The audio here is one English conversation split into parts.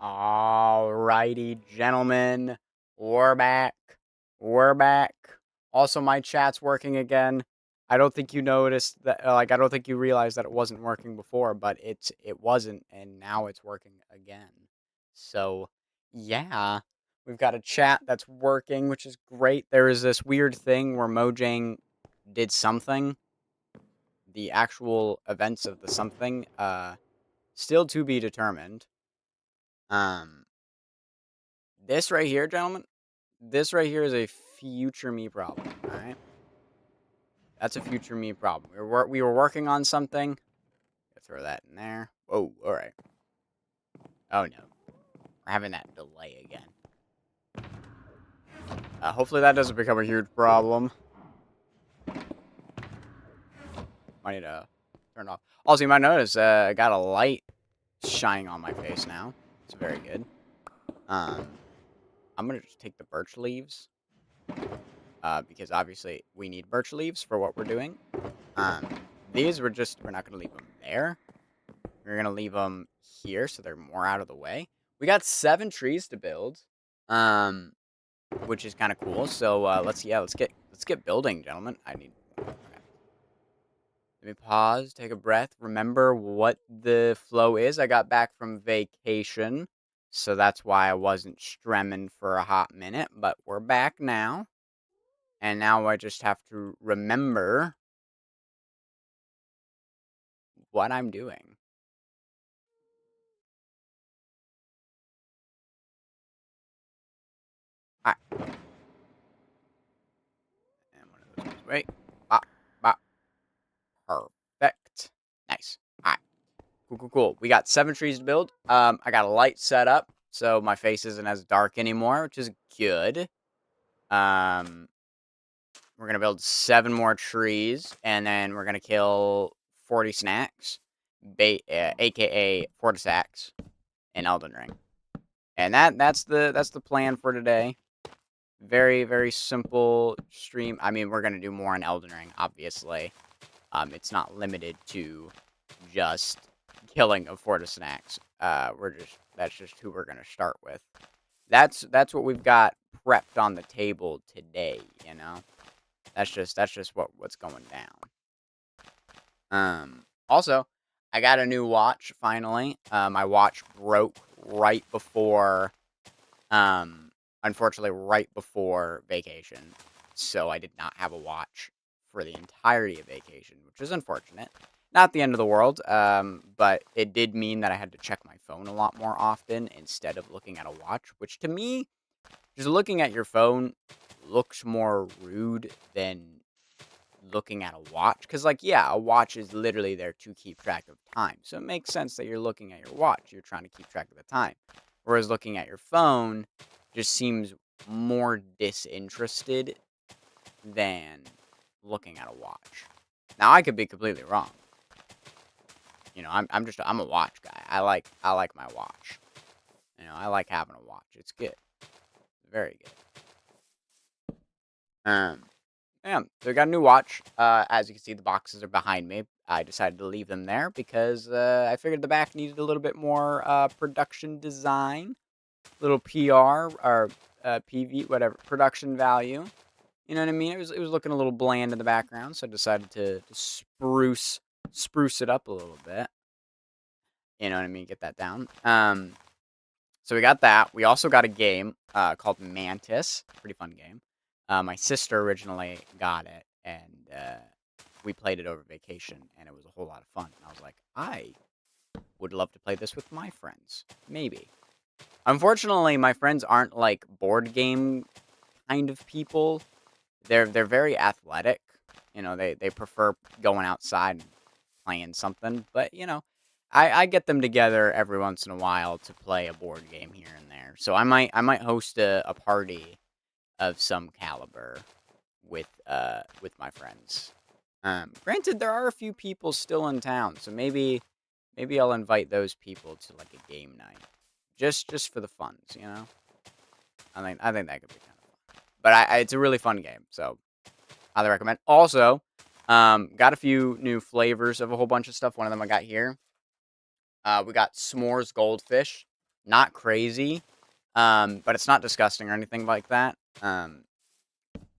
Alrighty, gentlemen, we're back. We're back. Also, my chat's working again. I don't think you noticed that. I don't think you realized that it wasn't working before, but it wasn't, and now it's working again. So, yeah, we've got a chat that's working, which is great. There is this weird thing where Mojang did something. The actual events of the something, still to be determined. Um, This right here, gentlemen, this right here is a future me problem, alright? That's a future me problem. We were working on something. Throw that in there. Whoa, alright. Oh, no. We're having that delay again. Hopefully that doesn't become a huge problem. Might need to turn it off. Also, you might notice, I got a light shining on my face now. It's very good. I'm gonna just take the birch leaves. Because obviously we need birch leaves for what we're doing. These we're not going to leave them there. We're going to leave them here so they're more out of the way. We got 7 trees to build, which is kind of cool. So let's get building, gentlemen. Okay. Let me pause, take a breath, remember what the flow is. I got back from vacation, so that's why I wasn't stremming for a hot minute, but we're back now. And now I just have to remember what I'm doing. Ah. And one of those goes away. Bop, bop. Perfect. Nice. Alright. Cool. We got 7 trees to build. I got a light set up, so my face isn't as dark anymore, which is good. We're gonna build 7 more trees, and then we're gonna kill 40 snacks, aka Fortisacks, in Elden Ring. And that's the plan for today. Very, very simple stream. I mean, we're gonna do more in Elden Ring, obviously. It's not limited to just killing of Fortisacks. That's just who we're gonna start with. That's what we've got prepped on the table today, you know? That's just what's going down. Also, I got a new watch finally. My watch broke right before unfortunately right before vacation. So I did not have a watch for the entirety of vacation, which is unfortunate. Not the end of the world, but it did mean that I had to check my phone a lot more often instead of looking at a watch, which to me, just looking at your phone looks more rude than looking at a watch. Because, like, yeah, a watch is literally there to keep track of time. So it makes sense that you're looking at your watch. You're trying to keep track of the time. Whereas looking at your phone just seems more disinterested than looking at a watch. Now, I could be completely wrong. You know, I'm a watch guy. I like my watch. You know, I like having a watch. It's good. Very good. Yeah, so we got a new watch. As you can see, the boxes are behind me. I decided to leave them there because I figured the back needed a little bit more production design, little PR or PV, whatever, production value. You know what I mean? It was looking a little bland in the background, so I decided to spruce it up a little bit. You know what I mean? Get that down. So we got that. We also got a game called Mantis. Pretty fun game. My sister originally got it, and we played it over vacation, and it was a whole lot of fun. And I was like, I would love to play this with my friends. Maybe. Unfortunately, my friends aren't like board game kind of people. They're very athletic. You know, they prefer going outside and playing something. But, you know, I get them together every once in a while to play a board game here and there. So I might host a party of some caliber with my friends. Granted, there are a few people still in town, so maybe I'll invite those people to like a game night, just for the funs, you know. I think that could be kind of fun. But it's a really fun game, so highly recommend. Also, got a few new flavors of a whole bunch of stuff. One of them I got here. We got s'mores goldfish. not crazy, but it's not disgusting or anything like that.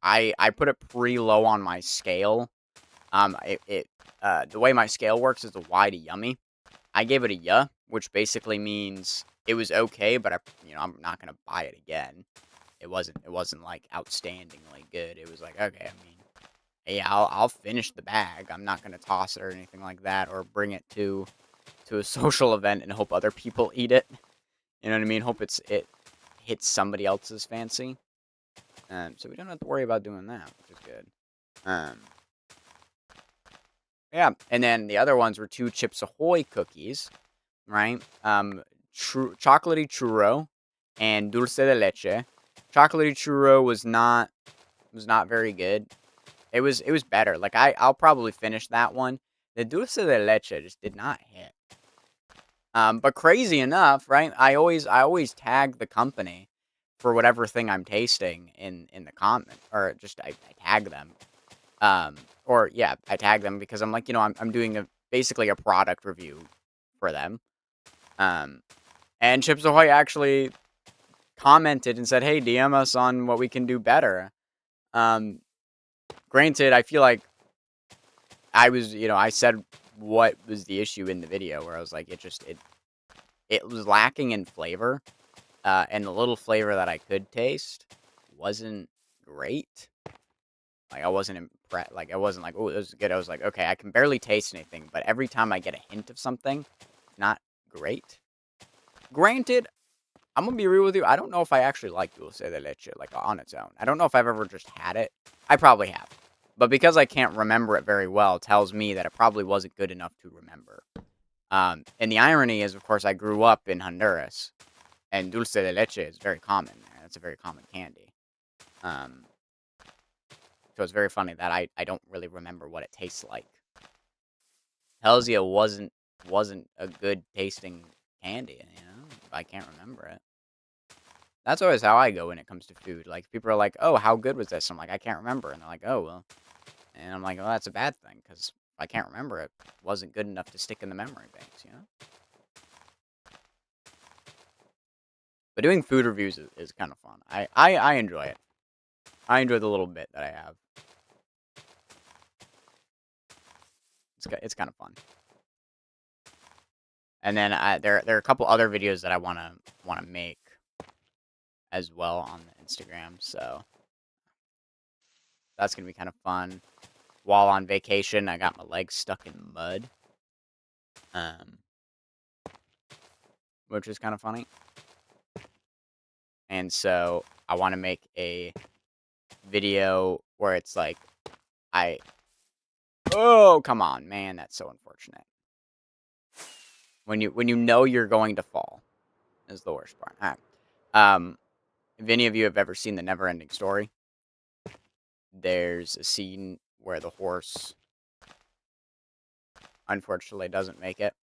I put it pretty low on my scale. The way my scale works is a Y to yummy. I gave it a yeah, which basically means it was okay, but I'm not gonna buy it again. It wasn't like outstandingly good. It was like, okay, I mean, yeah, I'll finish the bag. I'm not gonna toss it or anything like that, or bring it to a social event and hope other people eat it. You know what I mean? Hope it hits somebody else's fancy. So we don't have to worry about doing that, which is good. Um, yeah, and then the other ones were 2 Chips Ahoy cookies, right? Chocolatey churro and dulce de leche. Chocolatey churro was not very good. It was better. Like I'll probably finish that one. The dulce de leche just did not hit. But crazy enough, right? I always tag the company for whatever thing I'm tasting in the comment, or just I tag them. Or yeah, I tag them because I'm like, I'm doing basically a product review for them. Um, and Chips Ahoy actually commented and said, "Hey, DM us on what we can do better." Um, Granted, I feel like I said what was the issue in the video where I was like, it was lacking in flavor, and the little flavor that I could taste wasn't great. Like I wasn't impressed. Like I wasn't like, oh, this is good. I was like, okay, I can barely taste anything, but every time I get a hint of something, not great. Granted, I'm gonna be real with you. I don't know if I actually like dulce de leche like on its own. I don't know if I've ever just had it. I probably have, but because I can't remember it very well, tells me that it probably wasn't good enough to remember. And the irony is, of course, I grew up in Honduras, and dulce de leche is very common there. It's a very common candy. Um, so it's very funny that I don't really remember what it tastes like. Tells you it wasn't a good tasting candy, if I can't remember it. That's always how I go when it comes to food. Like, people are like, "Oh, how good was this?" I'm like, "I can't remember." And they're like, "Oh, well." And I'm like, "Well, that's a bad thing, because if I can't remember it, wasn't good enough to stick in the memory banks?" But doing food reviews is kind of fun. I enjoy it. I enjoy the little bit that I have. It's kind of fun. And then there are a couple other videos that I wanna make as well on the Instagram, so that's gonna be kind of fun. While on vacation, I got my legs stuck in mud, um, which is kind of funny. And so I want to make a video where it's like I oh, come on, man, that's so unfortunate. When you know you're going to fall is the worst part. All right. If any of you have ever seen the Never-Ending Story, there's a scene where the horse unfortunately doesn't make it.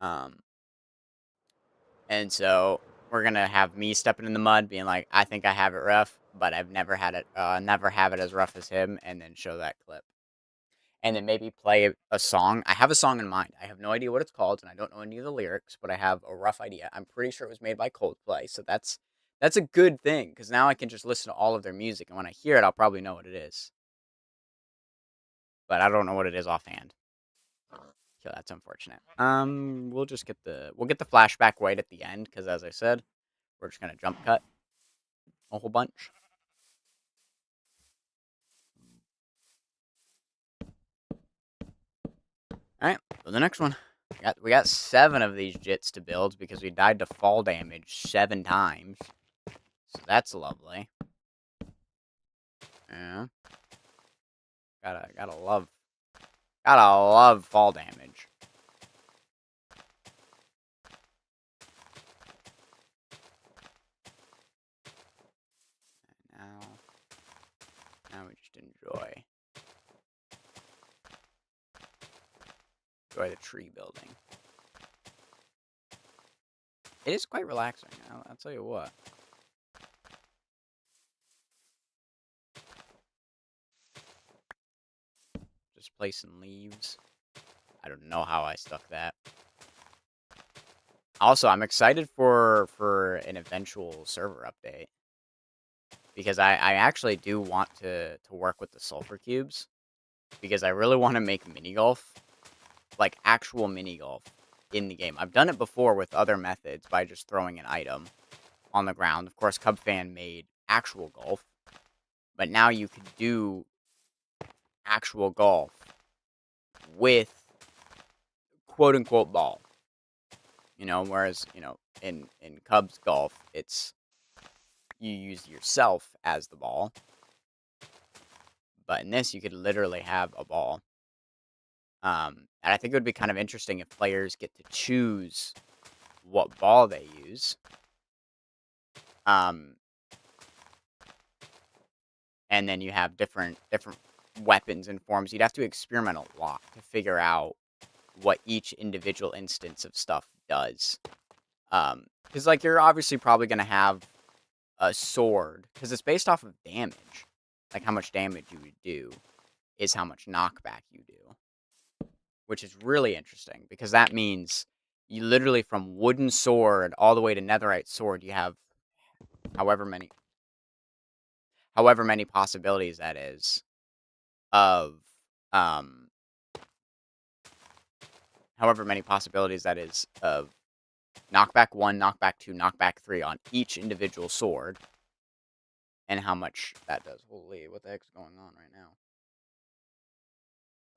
Um, and so we're gonna have me stepping in the mud, being like, "I think I have it rough, but I've never have it as rough as him," and then show that clip. And then maybe play a song. I have a song in mind. I have no idea what it's called, and I don't know any of the lyrics, but I have a rough idea. I'm pretty sure it was made by Coldplay, so that's a good thing, because now I can just listen to all of their music, and when I hear it, I'll probably know what it is. But I don't know what it is offhand. So that's unfortunate. We'll get the flashback right at the end, because as I said, we're just gonna jump cut a whole bunch. All right, for the next one. We got 7 of these jits to build because we died to fall damage 7 times. So that's lovely. Yeah. Gotta love fall damage. Now we just enjoy the tree building. It is quite relaxing. I'll tell you what. Just placing leaves. I don't know how I stuck that. Also, I'm excited for an eventual server update because I actually do want to work with the sulfur cubes because I really want to make mini golf, like actual mini golf in the game. I've done it before with other methods by just throwing an item on the ground. Of course, Cubfan made actual golf, but now you could do actual golf with quote unquote ball. Whereas, in Cubs golf, it's you use yourself as the ball. But in this, you could literally have a ball. And I think it would be kind of interesting if players get to choose what ball they use. Um, and then you have different weapons and forms. You'd have to experiment a lot to figure out what each individual instance of stuff does. Because like you're obviously probably gonna have a sword because it's based off of damage. Like how much damage you would do is how much knockback you do, which is really interesting because that means you literally from wooden sword all the way to netherite sword you have however many possibilities that is of um however many possibilities that is of knockback 1, knockback 2, knockback 3 on each individual sword and how much that does. Holy, what the heck's going on right now?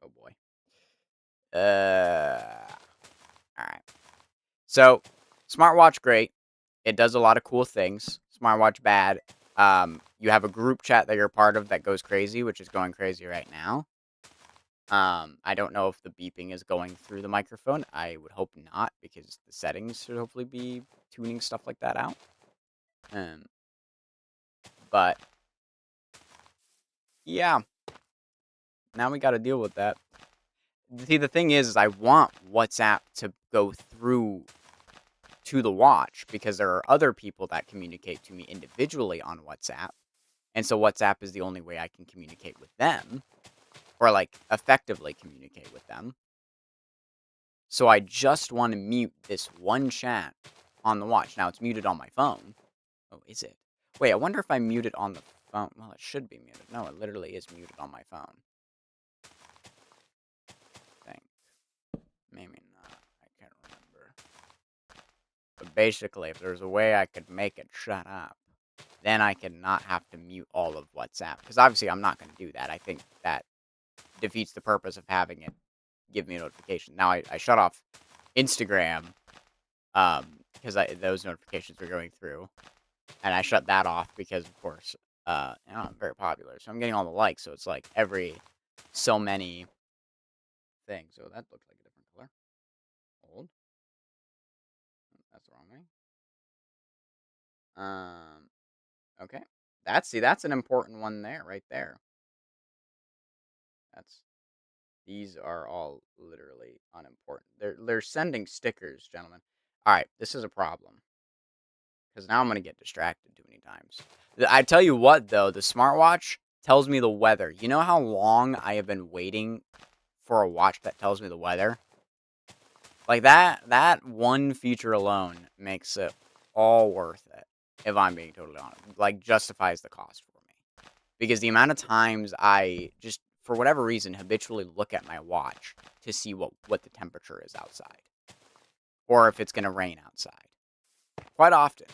Oh boy. Alright. So, smartwatch great. It does a lot of cool things. Smartwatch bad. You have a group chat that you're part of that goes crazy, which is going crazy right now. I don't know if the beeping is going through the microphone. I would hope not, because the settings should hopefully be tuning stuff like that out. But yeah, now we got to deal with that. See, the thing is I want WhatsApp to go through to the watch because there are other people that communicate to me individually on WhatsApp. And so WhatsApp is the only way I can communicate with them or like effectively communicate with them. So I just want to mute this one chat on the watch. Now it's muted on my phone. Oh, is it? Wait, I wonder if I mute it on the phone. Well, it should be muted. No, it literally is muted on my phone. I think. Maybe not. I can't remember. But basically, if there's a way I could make it shut up, then I could not have to mute all of WhatsApp. Because obviously I'm not going to do that. I think that defeats the purpose of having it give me a notification. Now, I shut off Instagram because those notifications were going through. And I shut that off because, of course, I'm very popular. So I'm getting all the likes. So it's like every so many things. So that looks like a different color. Old. That's the wrong way. Okay. That's an important one there, right there. These are all literally unimportant. They're sending stickers, gentlemen. All right, this is a problem because now I'm gonna get distracted too many times. I tell you what, though, the smartwatch tells me the weather. You know how long I have been waiting for a watch that tells me the weather? Like that one feature alone makes it all worth it. If I'm being totally honest, like justifies the cost for me. Because the amount of times I just, for whatever reason, habitually look at my watch to see what the temperature is outside. Or if it's going to rain outside. Quite often.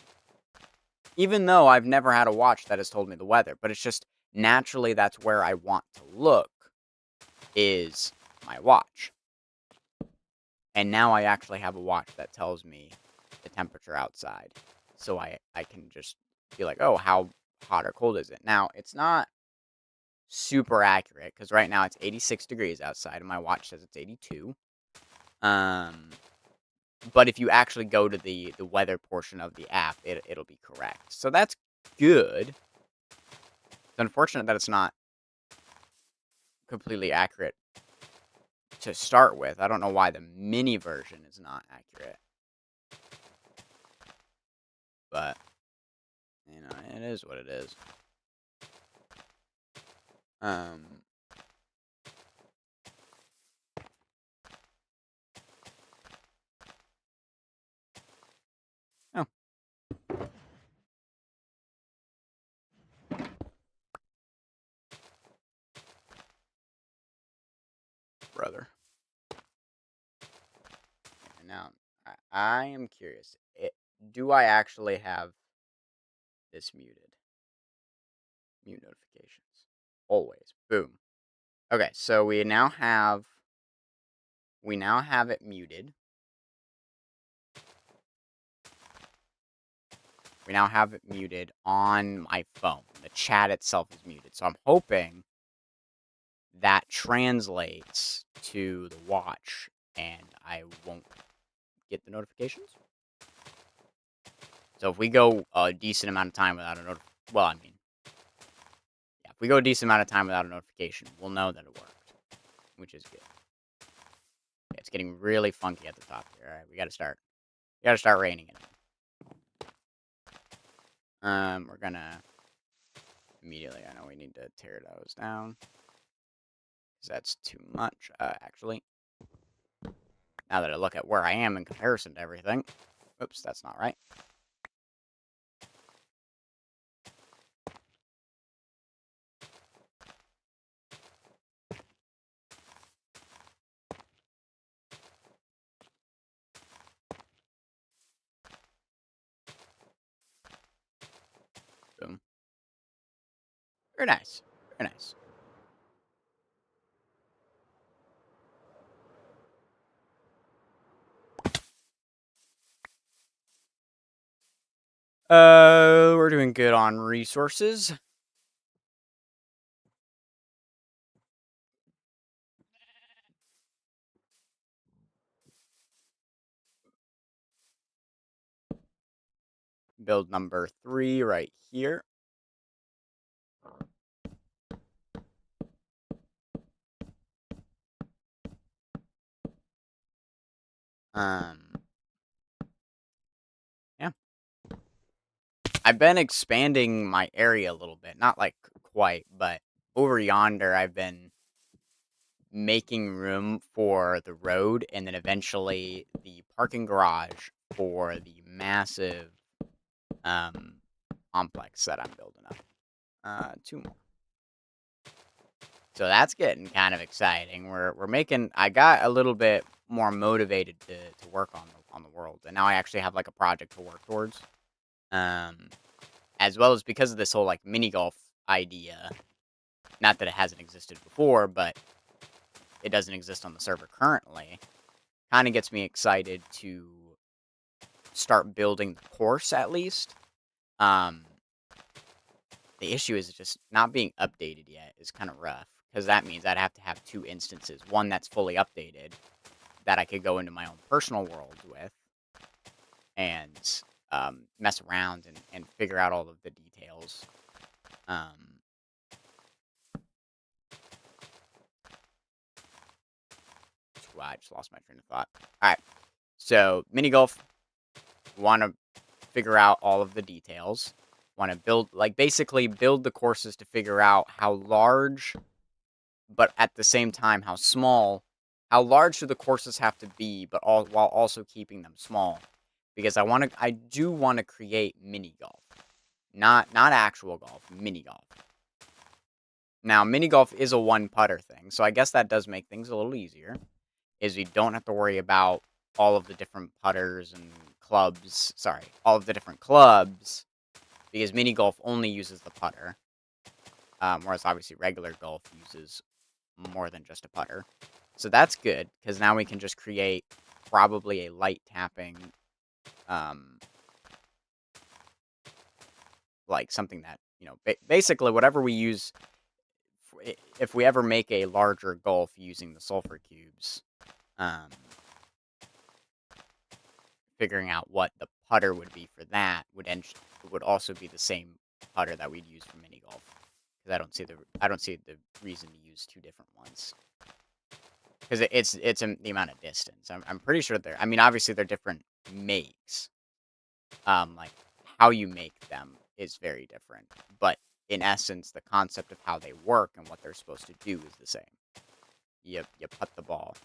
Even though I've never had a watch that has told me the weather. But it's just, naturally, that's where I want to look, is my watch. And now I actually have a watch that tells me the temperature outside. So I can just be like, oh, how hot or cold is it? Now, it's not super accurate because right now it's 86 degrees outside and my watch says it's 82. But if you actually go to the weather portion of the app, it'll be correct. So that's good. It's unfortunate that it's not completely accurate to start with. I don't know why the mini version is not accurate. But, it is what it is. brother. And now, I am curious. Do I actually have this muted? Mute notifications. Always. Boom. Okay, so we now have it muted. We now have it muted on my phone. The chat itself is muted. So I'm hoping that translates to the watch and I won't get the notifications. So if we go a decent amount of time without a if we go a decent amount of time without a notification, we'll know that it worked, which is good. Okay, it's getting really funky at the top here. All right, we got to start reining it in. We're gonna immediately. I know we need to tear those down because that's too much. Actually, now that I look at where I am in comparison to everything, oops, that's not right. Boom. Very nice. Very nice. We're doing good on resources. Build number 3 right here. Yeah. I've been expanding my area a little bit. Not like quite, but over yonder I've been making room for the road and then eventually the parking garage for the massive complex that I'm building up. 2 more. So that's getting kind of exciting. We're making. I got a little bit more motivated to work on the world, and now I actually have like a project to work towards. As well as because of this whole like mini golf idea. Not that it hasn't existed before, but it doesn't exist on the server currently. Kind of gets me excited to start building the course at least. The issue is just not being updated yet is kind of rough because that means I'd have to have 2 instances. One that's fully updated that I could go into my own personal world with and mess around and figure out all of the details. I just lost my train of thought. All right, so mini golf. Want to figure out all of the details. Want to build, like, basically build the courses to figure out how large, but at the same time how small. How large do the courses have to be, but while also keeping them small? Because I do want to create mini golf, not actual golf, mini golf. Now, mini golf is a 1 putter thing, so I guess that does make things a little easier. Is we don't have to worry about all of the different putters and clubs. Sorry, all of the different clubs, because mini golf only uses the putter, whereas obviously regular golf uses more than just a putter. So that's good because now we can just create probably a light tapping, like something that basically whatever we use. If we ever make a larger golf using the sulfur cubes, figuring out what the putter would be for that would also be the same putter that we'd use for mini golf. Because I don't see the reason to use 2 different ones. Because it's the amount of distance. I'm pretty sure I mean, obviously they're different makes. Like how you make them is very different, but in essence, the concept of how they work and what they're supposed to do is the same. You putt the ball.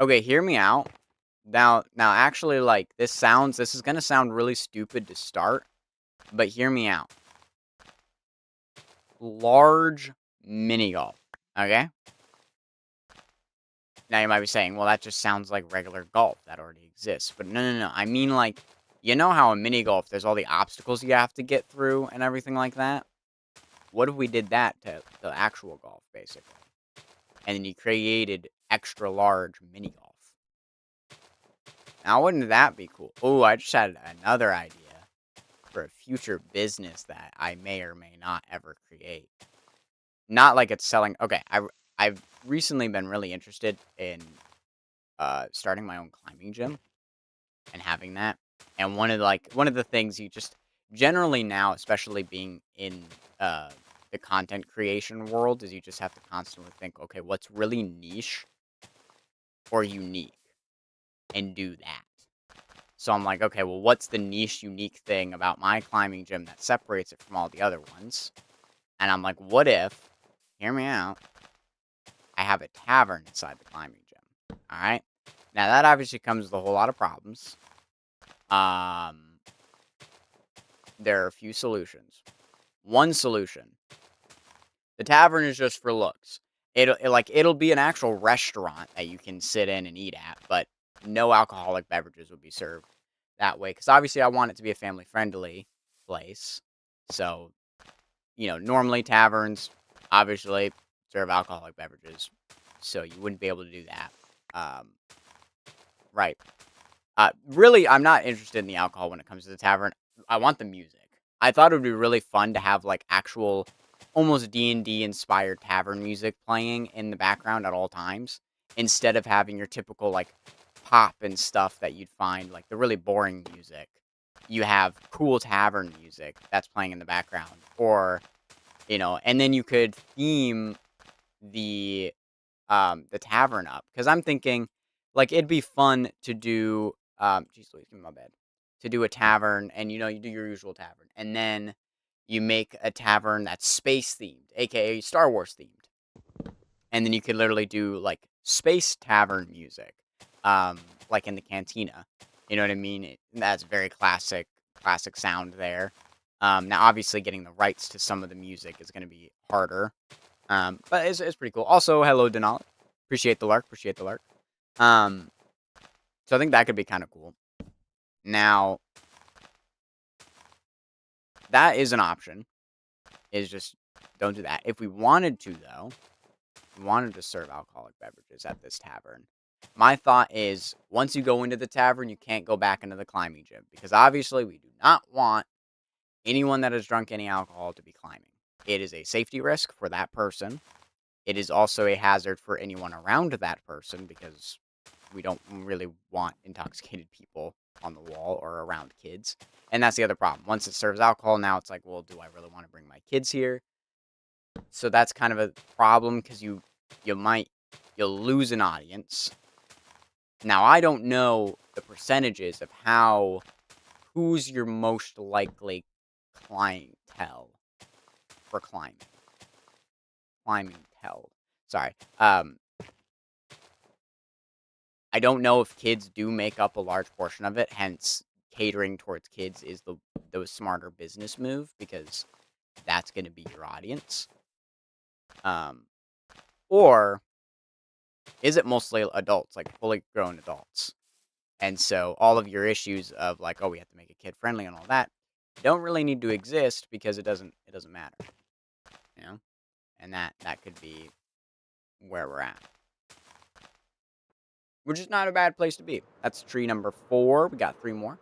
Okay, hear me out. Now, actually, like this is gonna sound really stupid to start, But hear me out. Large mini golf. Okay? Now you might be saying, well, that just sounds like regular golf that already exists. But no. I mean, like, you know how in mini golf there's all the obstacles you have to get through and everything like that? What if we did that to the actual golf, basically? And then you created extra large mini golf. Now, wouldn't that be cool? Oh, I just had another idea for a future business that I may or may not ever create. Not like it's selling. Okay, I've recently been really interested in starting my own climbing gym and having that. And one of the things you just generally now, especially being in uh the content creation world, is you just have to constantly think, okay, what's really niche or unique, and do that. So I'm like, okay, well, what's the niche, unique thing about my climbing gym that separates it from all the other ones? And I'm like, what if, hear me out, I have a tavern inside the climbing gym? All right. Now that obviously comes with a whole lot of problems. Um, there are a few solutions. One solution: the tavern is just for looks. It'll be an actual restaurant that you can sit in and eat at, but no alcoholic beverages will be served that way. Because obviously, I want it to be a family friendly place. So, normally taverns obviously serve alcoholic beverages, so you wouldn't be able to do that. Um, right. Really, I'm not interested in the alcohol when it comes to the tavern. I want the music. I thought it would be really fun to have like actual, almost D&D inspired tavern music playing in the background at all times, instead of having your typical like pop and stuff that you'd find like the really boring music. You have cool tavern music that's playing in the background, or and then you could theme the the tavern up, because I'm thinking like it'd be fun to do geez Louise, give me my bed, to do a tavern, and you do your usual tavern, and then you make a tavern that's space themed, aka Star Wars themed, and then you could literally do like space tavern music, like in the cantina. You know what I mean? That's very classic sound there. Now obviously getting the rights to some of the music is going to be harder, but it's pretty cool. Also, hello Denali, appreciate the lark, appreciate the lark. um so I think that could be kind of cool. Now, that is an option, is just don't do that. If we wanted to, though, we wanted to serve alcoholic beverages at this tavern, my thought is once you go into the tavern, you can't go back into the climbing gym, because obviously we do not want anyone that has drunk any alcohol to be climbing. It is a safety risk for that person. It is also a hazard for anyone around that person, because we don't really want intoxicated people on the wall or around kids. And that's the other problem. Once it serves alcohol, now it's like, well, do I really want to bring my kids here? So that's kind of a problem, because you'll lose an audience. Now, I don't know the percentages of who's your most likely clientele for climbing. Climbing tell. Sorry. I don't know if kids do make up a large portion of it, hence catering towards kids is the smarter business move, because that's going to be your audience. Or is it mostly adults, like fully grown adults? And so all of your issues of like, oh, we have to make it kid friendly and all that don't really need to exist, because it doesn't matter, you know? And that could be where we're at, which is not a bad place to be. That's tree number 4. We got 3 more.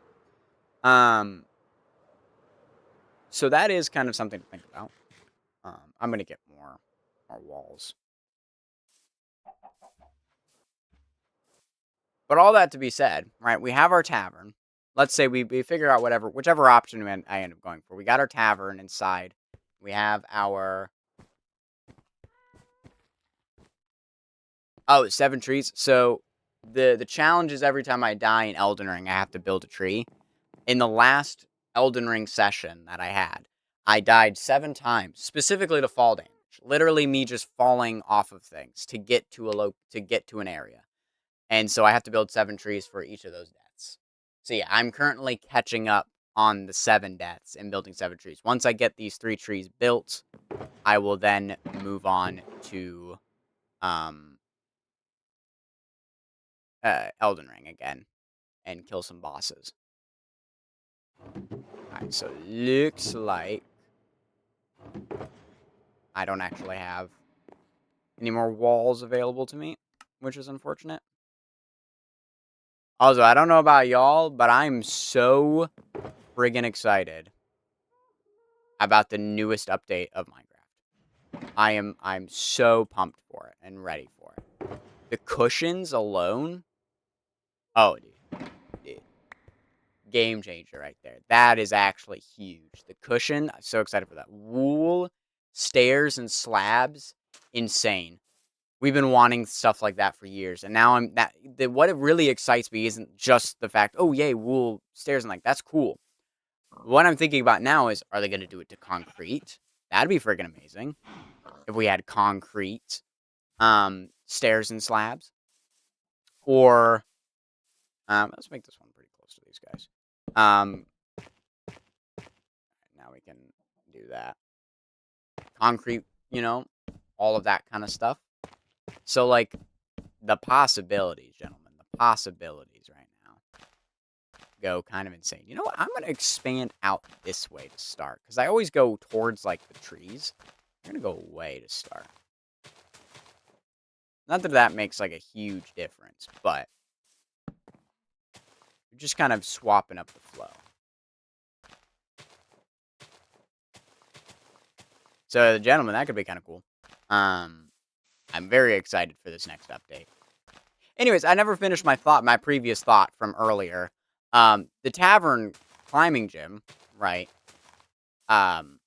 So that is kind of something to think about. I'm gonna get more walls. But all that to be said, right? We have our tavern. Let's say we figure out whichever option I end up going for. We got our tavern inside. We have our 7 trees. So the challenge is every time I die in Elden Ring, I have to build a tree. In the last Elden Ring session that I had, I died 7 times, specifically to fall damage. Literally me just falling off of things to get to an area. And so I have to build 7 trees for each of those deaths. So yeah, I'm currently catching up on the 7 deaths and building 7 trees. Once I get these 3 trees built, I will then move on to Elden Ring again and kill some bosses. Alright, so looks like I don't actually have any more walls available to me, which is unfortunate. Also, I don't know about y'all, but I'm so friggin' excited about the newest update of Minecraft. I'm so pumped for it and ready for it. The cushions alone, oh, dude, game changer right there. That is actually huge. The cushion, I'm so excited for that. Wool, stairs, and slabs, insane. We've been wanting stuff like that for years, and now what it really excites me isn't just the fact, oh yay, wool, stairs, and like that's cool. What I'm thinking about now is, are they going to do it to concrete? That'd be friggin' amazing if we had concrete stairs and slabs. Or let's make this one pretty close to these guys. Now we can do that. Concrete, all of that kind of stuff. So like the possibilities, gentlemen, the possibilities right now go kind of insane. You know what? I'm going to expand out this way to start because I always go towards like the trees. I'm going to go away to start. Not that that makes like a huge difference, but you're just kind of swapping up the flow. So, gentlemen, that could be kind of cool. I'm very excited for this next update. Anyways, I never finished my previous thought from earlier. The tavern climbing gym, right? One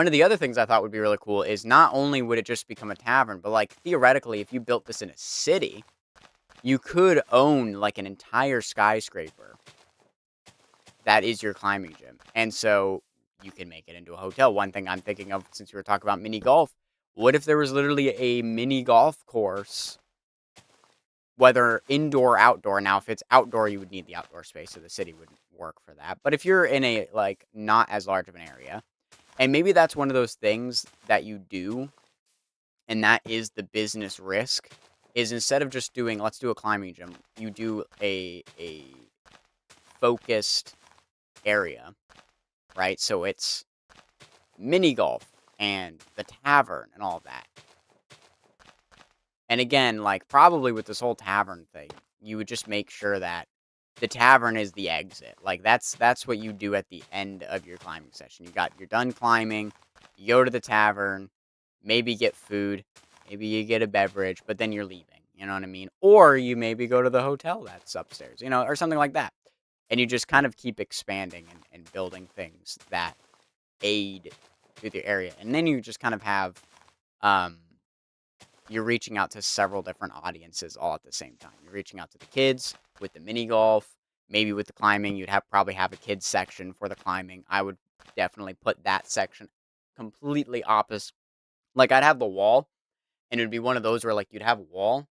of the other things I thought would be really cool is not only would it just become a tavern, but like theoretically, if you built this in a city, you could own like an entire skyscraper that is your climbing gym. And so you can make it into a hotel. One thing I'm thinking of, since we were talking about mini golf, what if there was literally a mini golf course, whether indoor or outdoor? Now, if it's outdoor, you would need the outdoor space, so the city wouldn't work for that. But if you're in a, like, not as large of an area, and maybe that's one of those things that you do, and that is the business risk, is instead of just doing, let's do a climbing gym, you do a focused area, right? So it's mini golf and the tavern and all of that. And again, like probably with this whole tavern thing, you would just make sure that the tavern is the exit. Like that's what you do at the end of your climbing session. You're done climbing, you go to the tavern, maybe get food, maybe you get a beverage, but then you're leaving. You know what I mean? Or you maybe go to the hotel that's upstairs, or something like that. And you just kind of keep expanding and building things that aid through the area. And then you just kind of have, you're reaching out to several different audiences all at the same time. You're reaching out to the kids with the mini golf, maybe with the climbing. You'd probably have a kids section for the climbing. I would definitely put that section completely opposite. Like I'd have the wall, and it would be one of those where like you'd have a wall,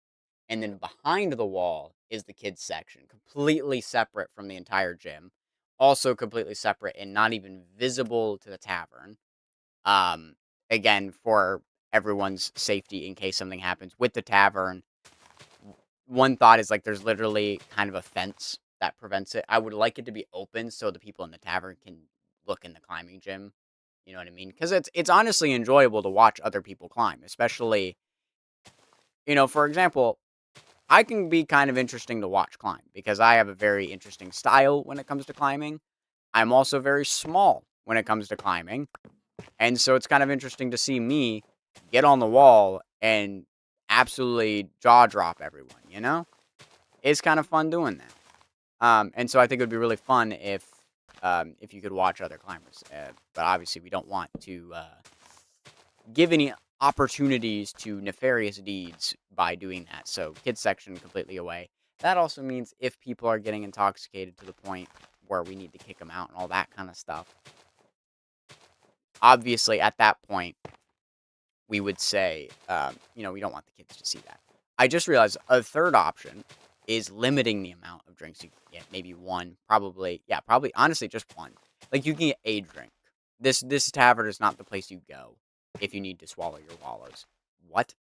and then behind the wall is the kids section, completely separate from the entire gym, also completely separate and not even visible to the tavern. Again, for everyone's safety in case something happens with the tavern. One thought is like there's literally kind of a fence that prevents it. I would like it to be open so the people in the tavern can look in the climbing gym. You know what I mean? Because it's honestly enjoyable to watch other people climb, especially, for example, I can be kind of interesting to watch climb because I have a very interesting style when it comes to climbing. I'm also very small when it comes to climbing. And so it's kind of interesting to see me get on the wall and absolutely jaw drop everyone, It's kind of fun doing that. And so I think it would be really fun if you could watch other climbers. But obviously we don't want to give any opportunities to nefarious deeds by doing that. So kids section completely away. That also means if people are getting intoxicated to the point where we need to kick them out and all that kind of stuff, obviously at that point, we would say, we don't want the kids to see that. I just realized a third option is limiting the amount of drinks you can get. Maybe one, probably, yeah, probably, honestly, just one. Like, you can get a drink. This tavern is not the place you go if you need to swallow your wallows. What?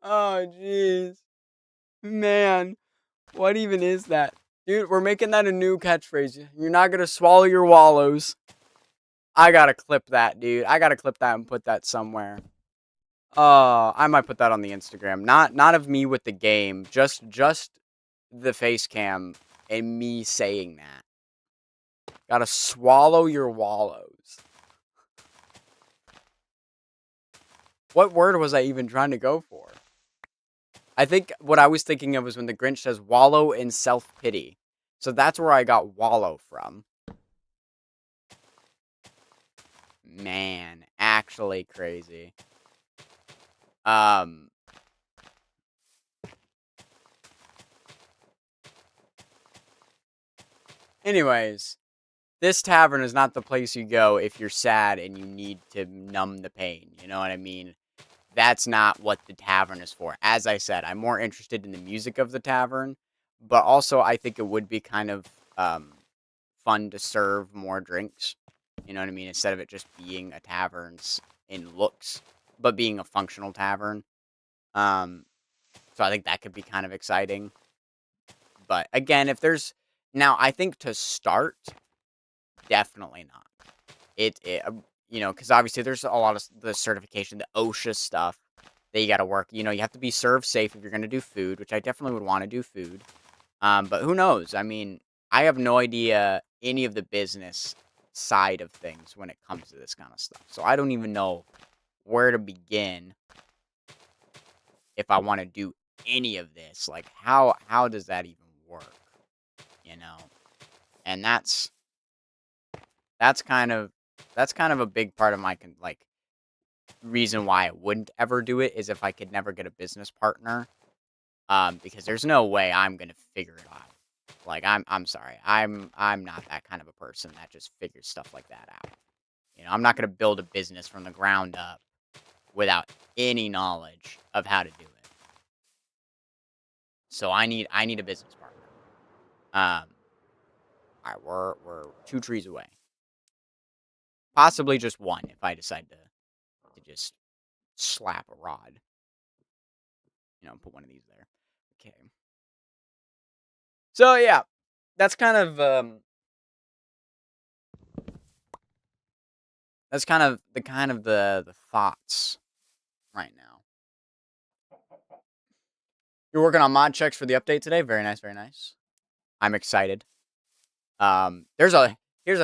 Oh, jeez. Man, what even is that? Dude, we're making that a new catchphrase. You're not gonna swallow your wallows. I gotta clip that, dude. I gotta clip that and put that somewhere. I might put that on the Instagram. Not of me with the game, just the face cam and me saying that. Gotta swallow your wallows. What word was I even trying to go for? I think what I was thinking of was when the Grinch says wallow in self-pity. So that's where I got wallow from. Man, actually crazy. Anyways, this tavern is not the place you go if you're sad and you need to numb the pain. You know what I mean? That's not what the tavern is for. As I said, I'm more interested in the music of the tavern, but also I think it would be kind of fun to serve more drinks. You know what I mean? Instead of it just being a tavern's in looks, but being a functional tavern. So I think that could be kind of exciting. But again, if there's now, I think to start, definitely not. Because obviously there's a lot of the certification, the OSHA stuff that you got to work. You have to be serve safe if you're going to do food, which I definitely would want to do food. But who knows? I mean, I have no idea any of the business side of things when it comes to this kind of stuff. So I don't even know where to begin if I want to do any of this. Like, how does that even work? And that's kind of a big part of my reason why I wouldn't ever do it is if I could never get a business partner. Because there's no way I'm gonna figure it out. Like, I'm sorry, I'm not that kind of a person that just figures stuff like that out. I'm not gonna build a business from the ground up without any knowledge of how to do it. So I need a business partner. All right, we're 2 trees away. Possibly just one if I decide to just slap a rod. Put one of these there. Okay. So yeah, that's kind of the thoughts right now. You're working on mod checks for the update today. Very nice, very nice. I'm excited. Here's the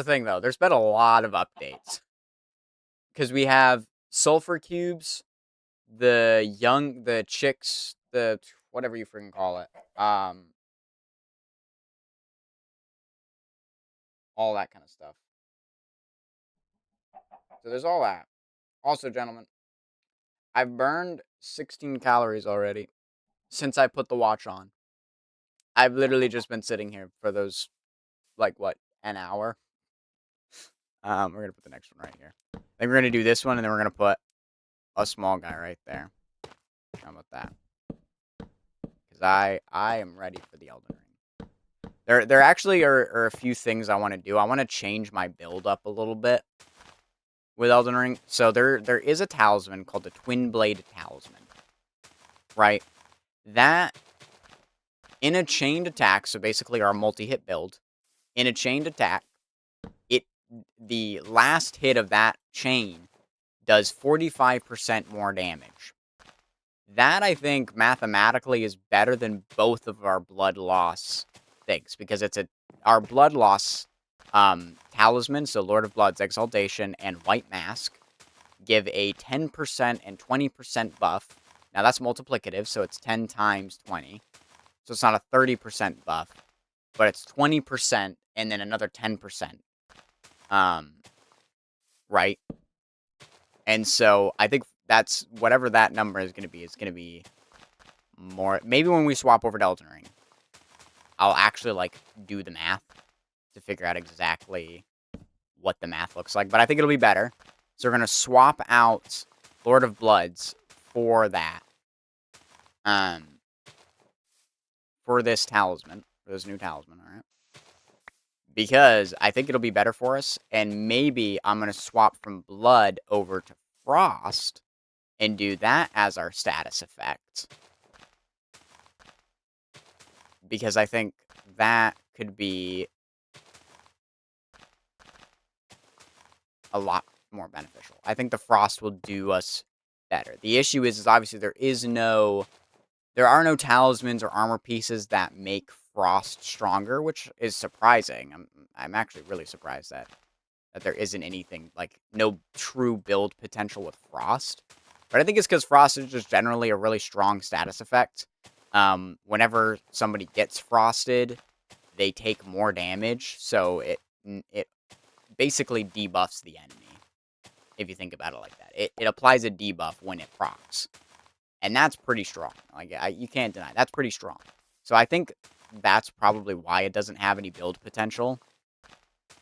thing though. There's been a lot of updates because we have sulfur cubes, the chicks, the whatever you freaking call it. All that kind of stuff. So there's all that. Also, gentlemen, I've burned 16 calories already since I put the watch on. I've literally just been sitting here for those, an hour. We're going to put the next one right here. I think we're going to do this one, and then we're going to put a small guy right there. How about that? Because I am ready for the Elden Ring. There actually are a few things I want to do. I want to change my build up a little bit with Elden Ring. So there is a talisman called the Twin Blade Talisman. Right? That, in a chained attack, so basically our multi-hit build, in a chained attack, the last hit of that chain does 45% more damage. That, I think, mathematically is better than both of our blood loss things, because our blood loss talisman, so Lord of Blood's Exaltation and White Mask, give a 10% and 20% buff. Now, that's multiplicative, so it's 10 times 20. So it's not a 30% buff, but it's 20% and then another 10%. Right? And so I think that's whatever that number is going to be. It's going to be more. Maybe when we swap over to Elden Ring, I'll actually do the math to figure out exactly what the math looks like, but I think it'll be better. So we're going to swap out Lord of Bloods for that. For this talisman. For this new talisman, alright? Because I think it'll be better for us, and maybe I'm going to swap from Blood over to Frost and do that as our status effect. Because I think that could be a lot more beneficial. I think the Frost will do us better. The issue is obviously there are no talismans or armor pieces that make Frost stronger, which is surprising. I'm actually really surprised that there isn't anything, like, no true build potential with Frost. But I think it's because Frost is just generally a really strong status effect. Whenever somebody gets frosted, they take more damage, so it basically debuffs the enemy, if you think about it like that. It applies a debuff when it procs. And that's pretty strong. Like, you can't deny. That's pretty strong. So I think that's probably why it doesn't have any build potential,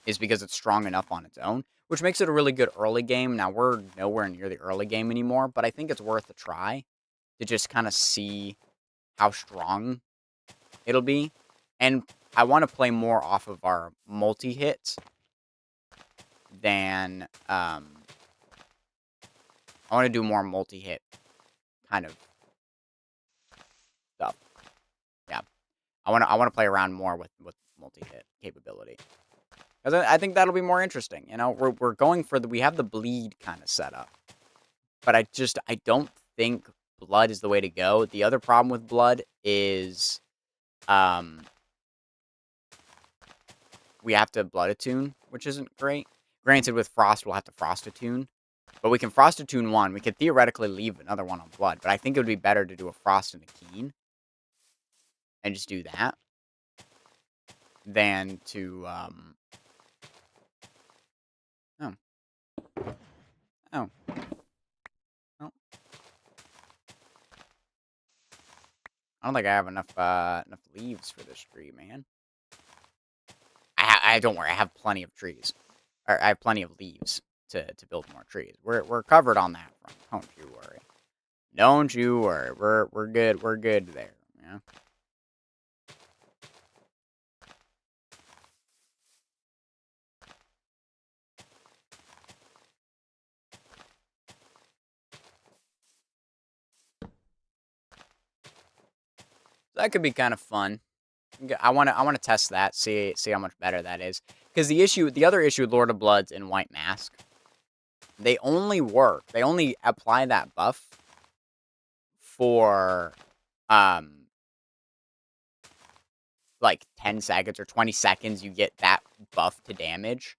is because it's strong enough on its own, which makes it a really good early game. Now, we're nowhere near the early game anymore, but I think it's worth a try to just kind of see how strong it'll be. And I want to play more off of our multi-hit than, I want to do more multi-hit kind of stuff. Yeah. I want to play around more with multi-hit capability. Because I think that'll be more interesting. You know, we're going for we have the bleed kind of set up. But I don't think Blood is the way to go. The other problem with Blood is, we have to Blood Attune, which isn't great. Granted, with Frost, we'll have to Frost Attune. But we can Frost Attune one. We could theoretically leave another one on Blood. But I think it would be better to do a Frost and a Keen. And just do that. Than to, Oh. Oh. Oh. I don't think I have enough leaves for this tree, man. I don't worry. I have plenty of trees. Or I have plenty of leaves to build more trees. We're covered on that front. Don't you worry. Don't you worry. We're good. We're good there. Yeah. That could be kind of fun. I want to test that. See how much better that is. Because the other issue with Lord of Bloods and White Mask, they only work. They only apply that buff for like 10 seconds or 20 seconds. You get that buff to damage.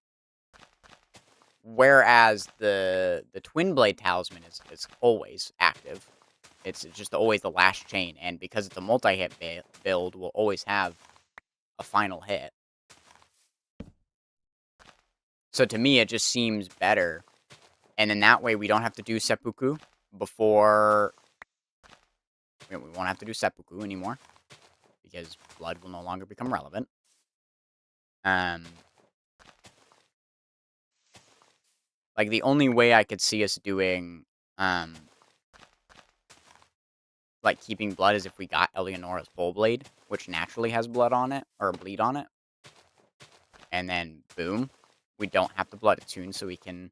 Whereas the Twin Blade Talisman is always active. It's just always the last chain, and because it's a multi-hit build, we'll always have a final hit. So to me, it just seems better. And then that way, we don't have to do Seppuku before... We won't have to do Seppuku anymore, because Blood will no longer become relevant. Like, the only way I could see us doing... like, keeping Blood is if we got Eleonora's Pole Blade, which naturally has blood on it, or bleed on it. And then, boom, we don't have to Blood Attune, so we can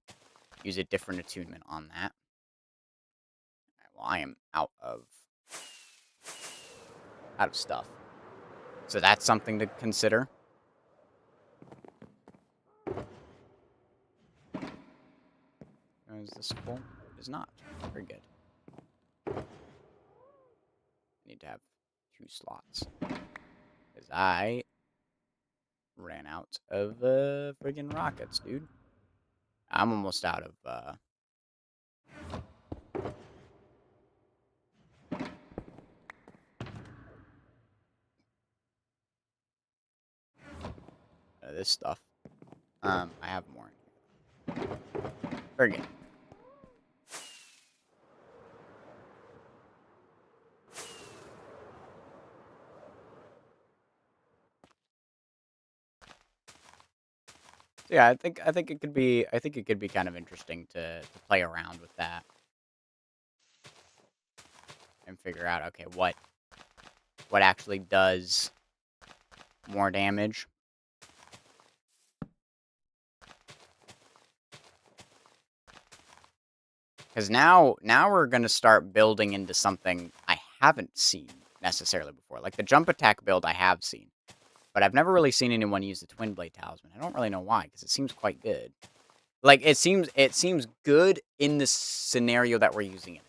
use a different attunement on that. Right, well, I am out of stuff. So that's something to consider. Is this full? It is not. Very good. I need to have 2 slots. Because I ran out of friggin' rockets, dude. I'm almost out of this stuff. I have more. Very good. So yeah, I think it could be kind of interesting to play around with that and figure out, okay, what actually does more damage. Because now we're gonna start building into something I haven't seen necessarily before. Like the jump attack build I have seen, but I've never really seen anyone use the Twin Blade Talisman. I don't really know why, because it seems quite good. Like it seems good in the scenario that we're using it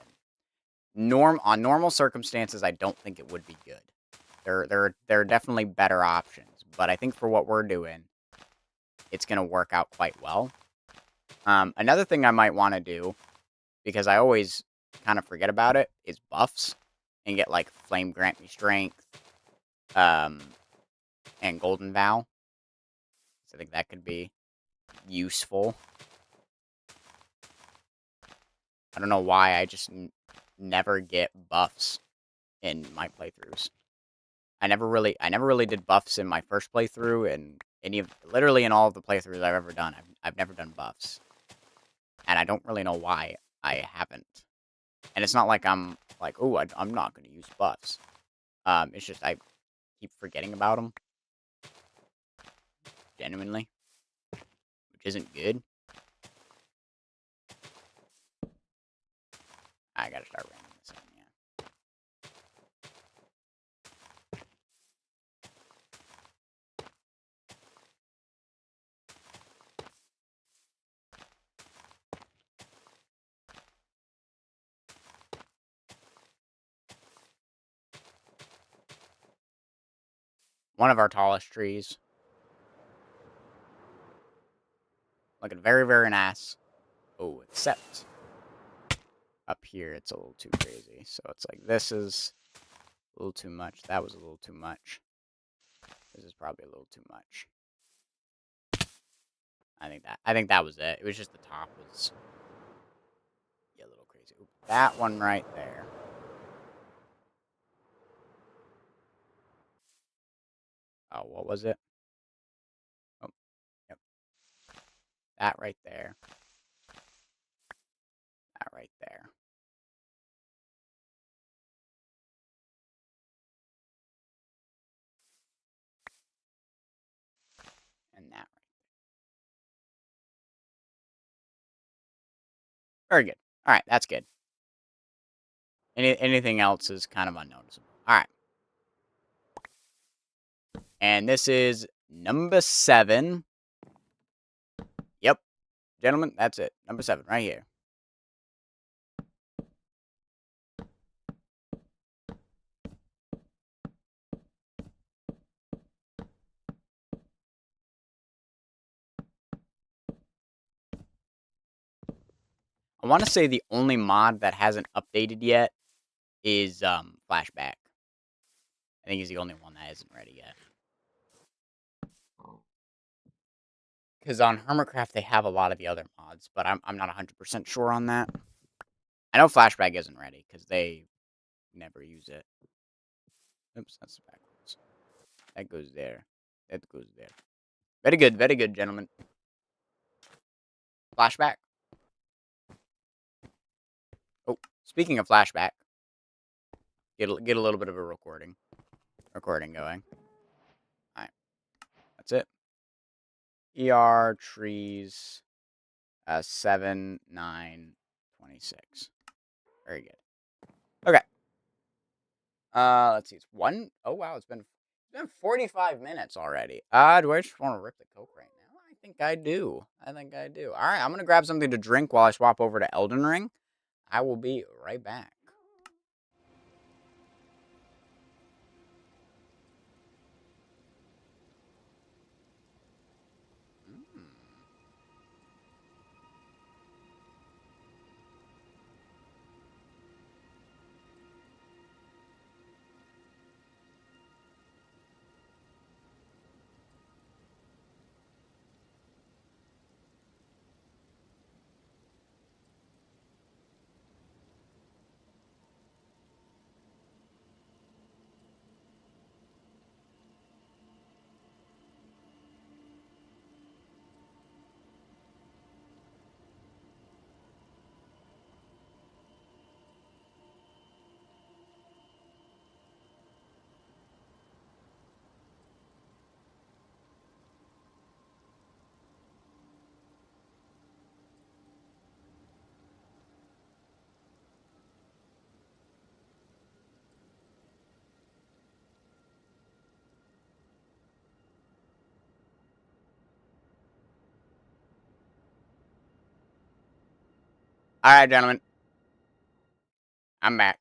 in. On normal circumstances, I don't think it would be good. There are definitely better options, but I think for what we're doing, it's gonna work out quite well. Another thing I might want to do, because I always kind of forget about it, is buffs and get like Flame Grant Me Strength, um, and Golden Vow. So I think that could be useful. I don't know why I just never get buffs in my playthroughs. I never really did buffs in my first playthrough, and literally in all of the playthroughs I've ever done, I've never done buffs, and I don't really know why I haven't. And it's not like I'm like, oh, I'm not going to use buffs. It's just I keep forgetting about them, genuinely, which isn't good. I gotta start random this in, yeah. One of our tallest trees. Looking very, very nice. Oh, except up here, it's a little too crazy. So it's like, this is a little too much. That was a little too much. This is probably a little too much. I think that was it. It was just the top was a little crazy. Ooh, that one right there. Oh, what was it? Oh, yep. That right there. That right there. And that right. Very good. All right, that's good. Anything else is kind of unnoticeable. All right. And this is number 7. Yep, gentlemen, that's it. Number 7 right here. I want to say the only mod that hasn't updated yet is Flashback. I think he's the only one that isn't ready yet. Because on Hermitcraft they have a lot of the other mods, but I'm not 100% sure on that. I know Flashback isn't ready because they never use it. Oops, that's backwards. That goes there. That goes there. Very good, gentlemen. Flashback. Oh, speaking of Flashback, get a little bit of a recording going. All right, that's it. ER trees 7, 9, 26. Very good. Okay. Let's see. It's one. Oh wow, it's been 45 minutes already. Do I just want to rip the Coke right now? I think I do. All right, I'm gonna grab something to drink while I swap over to Elden Ring. I will be right back. Mm. Alright, gentlemen. I'm back.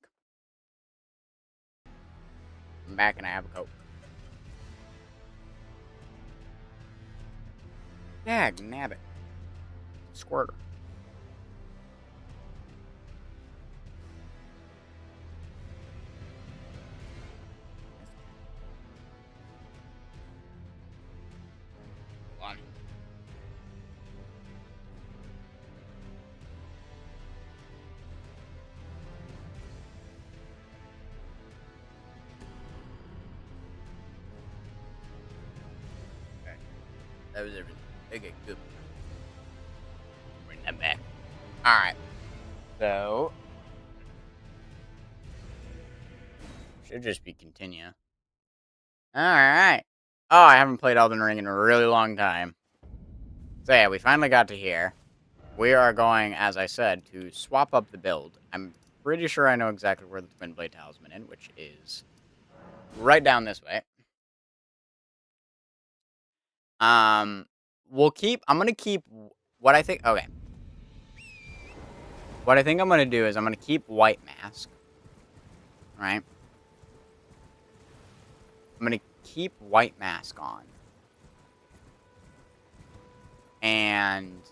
I'm back and I have a Coke. Dag nabbit. Squirter. Hold on. Okay. That was everything. Okay, good. Bring that back. Alright. So. Should just be continue. Alright. Oh, I haven't played Elden Ring in a really long time. So yeah, we finally got to here. We are going, as I said, to swap up the build. I'm pretty sure I know exactly where the Twin Blade Talisman is, which is right down this way. I'm gonna keep what I think, okay. What I think I'm gonna do is I'm gonna keep White Mask, right? I'm gonna keep White Mask on. And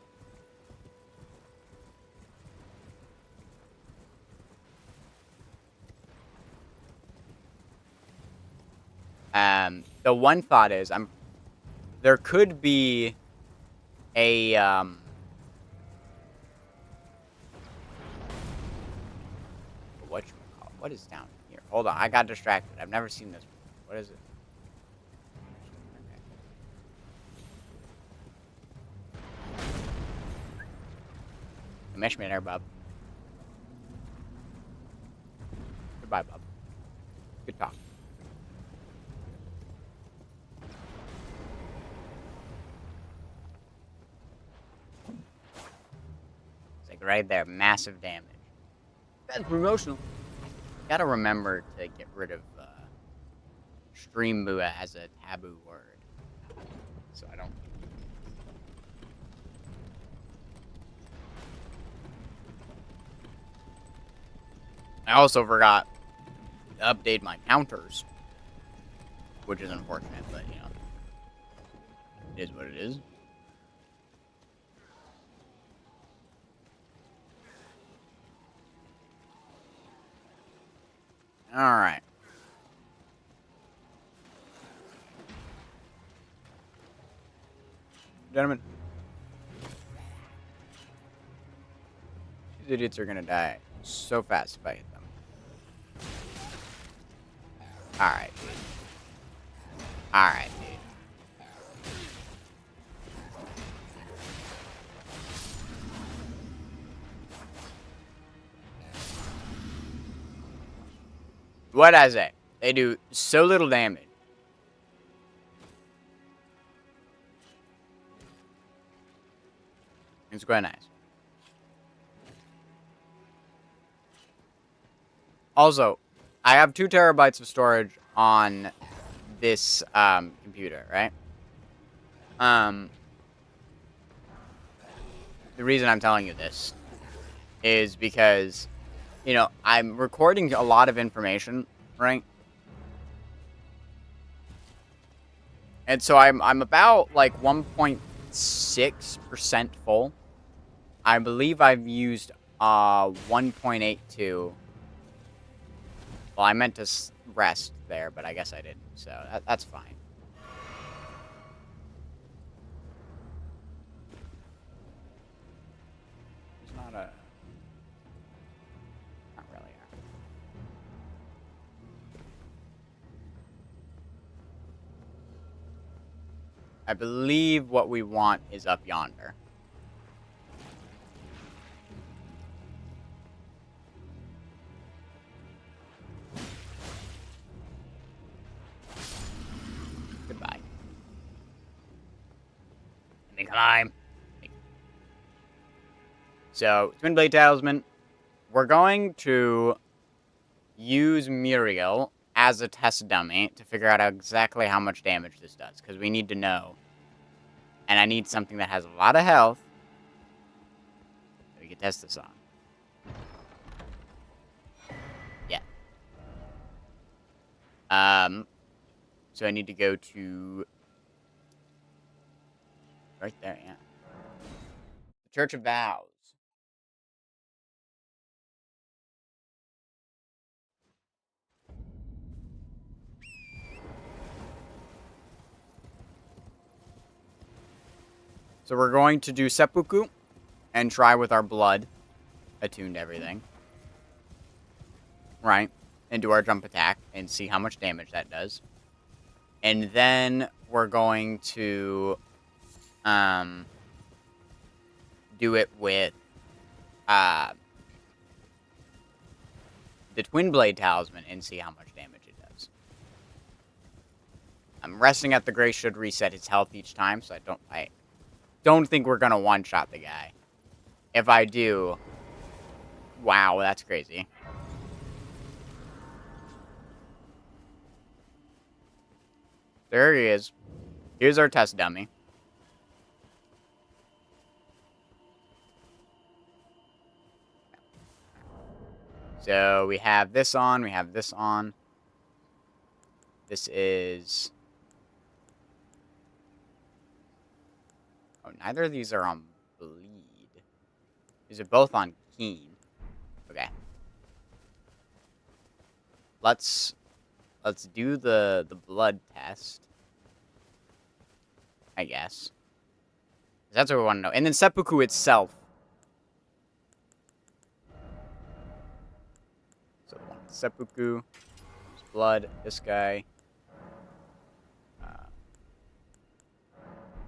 the one thought is there could be a what is down here? Hold on, I got distracted. I've never seen this before. What is it? Okay. Mesh me there, bub. Goodbye, bub. Good talk. It's like right there, massive damage. That's promotional. Gotta remember to get rid of Stream Bua as a taboo word. So I don't. I also forgot to update my counters, which is unfortunate, but you know, it is what it is. Alright. Gentlemen. These idiots are gonna die so fast if I hit them. Alright, dude. Alright, dude. What I say? They do so little damage. It's quite nice. Also, I have 2 terabytes of storage on this computer, right? The reason I'm telling you this is because, you know, I'm recording a lot of information, right? And so I'm about like 1.6% full. I believe I've used 1.82. Well, I meant to rest there, but I guess I didn't, so that's fine. It's not a... Not really. I believe what we want is up yonder. Goodbye. Let me climb. So, Twin Blade Talisman. We're going to use Muriel as a test dummy to figure out exactly how much damage this does, because we need to know. And I need something that has a lot of health that we can test this on. So I need to go to... Right there, yeah. The Church of Vows. So we're going to do Seppuku and try with our blood attuned to everything. Right? And do our jump attack and see how much damage that does. And then we're going to do it with the Twin Blade Talisman and see how much damage it does. I'm resting at the Grace should reset his health each time, so I don't think we're gonna one-shot the guy. If I do, wow, that's crazy. There he is. Here's our test dummy. So we have this on, we have this on. This is... Oh, neither of these are on bleed. These are both on keen. Okay. Let's do the blood test. I guess. That's what we want to know. And then Seppuku itself. So the one with Seppuku. Blood. This guy.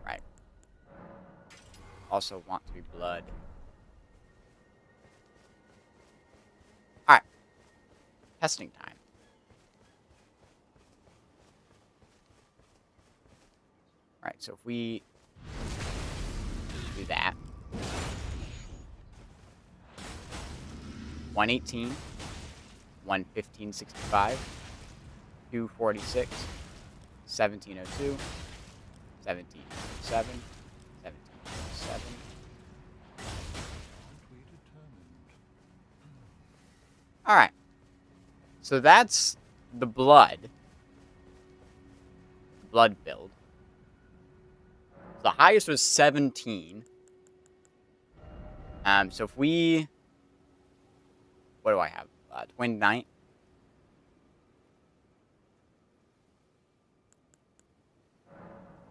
Right. Also want to be blood. Alright. Testing time. Alright, so if we do that. 118. 115.65. 246. 1702. 1707. 1707. Alright. So that's the blood. Blood build. The highest was 17. So if we... What do I have? Twin Knight.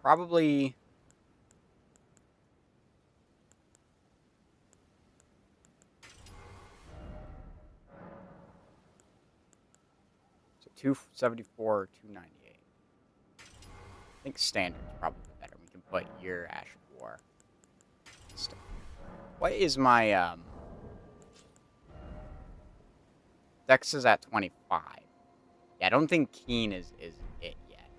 Probably... So 274, 298. I think standard's probably better. We can put your Ash of War. What is my, Dex is at 25. Yeah, I don't think Keen is it yet.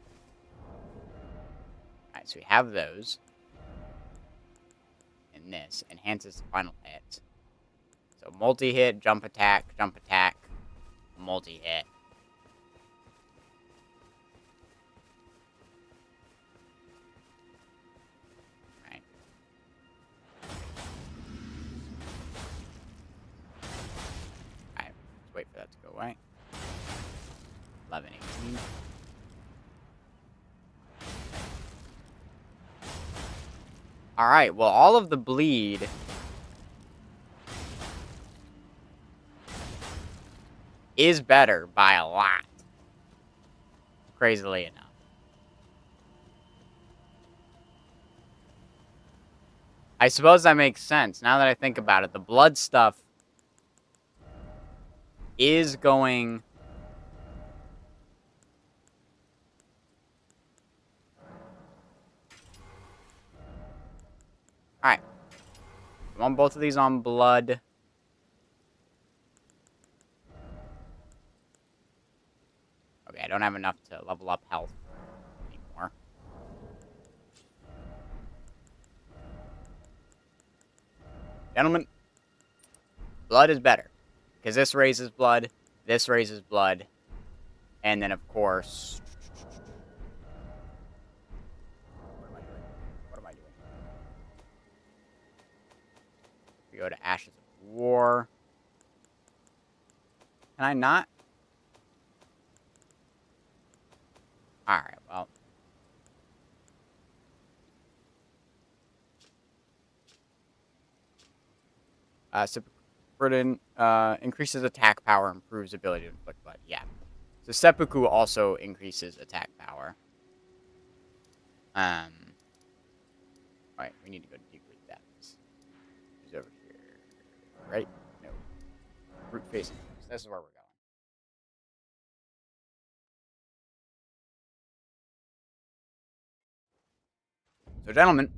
Alright, so we have those. And this enhances the final hit. So multi-hit, jump attack, multi-hit. Right. Alright, let's wait for that to go away. 11, 18. Alright, well, all of the bleed is better by a lot. Crazily enough. I suppose that makes sense. Now that I think about it, the blood stuff is going... Alright. I want both of these on blood. Okay, I don't have enough to level up health anymore. Gentlemen, blood is better. Because this raises blood, and then, of course... What am I doing? We go to Ashes of War. Can I not? Alright, well, Seppuku increases attack power, improves ability to inflict blood. Yeah. So Seppuku also increases attack power. Alright, we need to go to Deeply Depths. Who's over here? Right? No. Root facing. This is where we're going. So, gentlemen,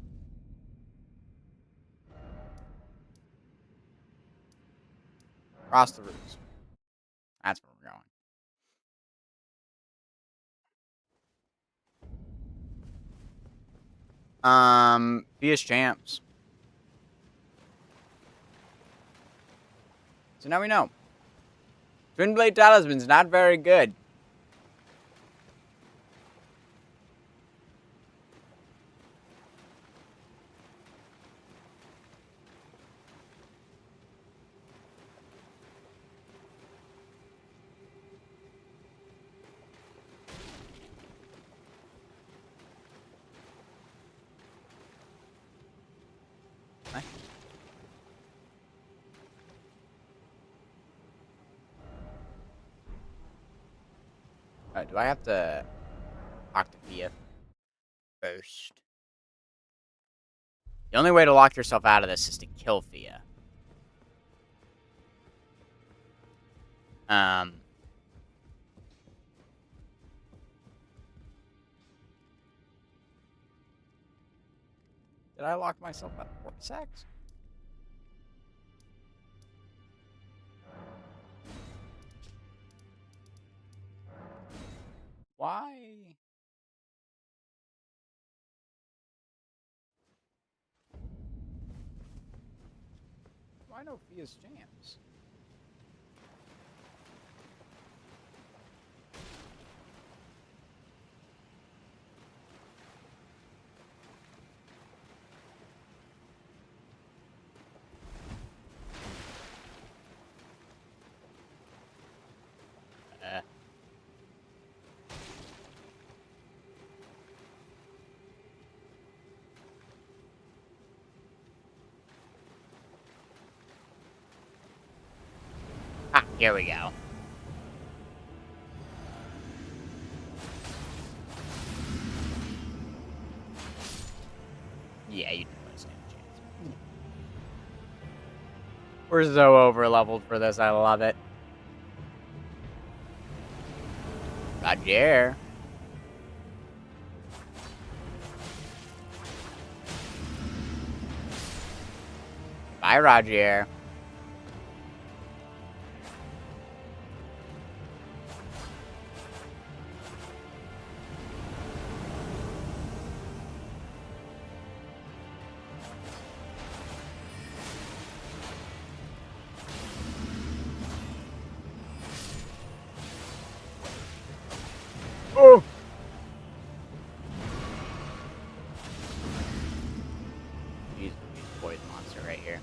cross the roots. That's where we're going. Fia's champs. So now we know. Twin Blade Talisman's not very good. Do I have to talk to Fia first? The only way to lock yourself out of this is to kill Fia. Did I lock myself out of Vortex? Why? Why no Fia's champs? Here we go. Yeah, you didn't stand a chance. We're so over leveled for this. I love it. Roger. Bye, Roger. Oh! He's a poison monster right here.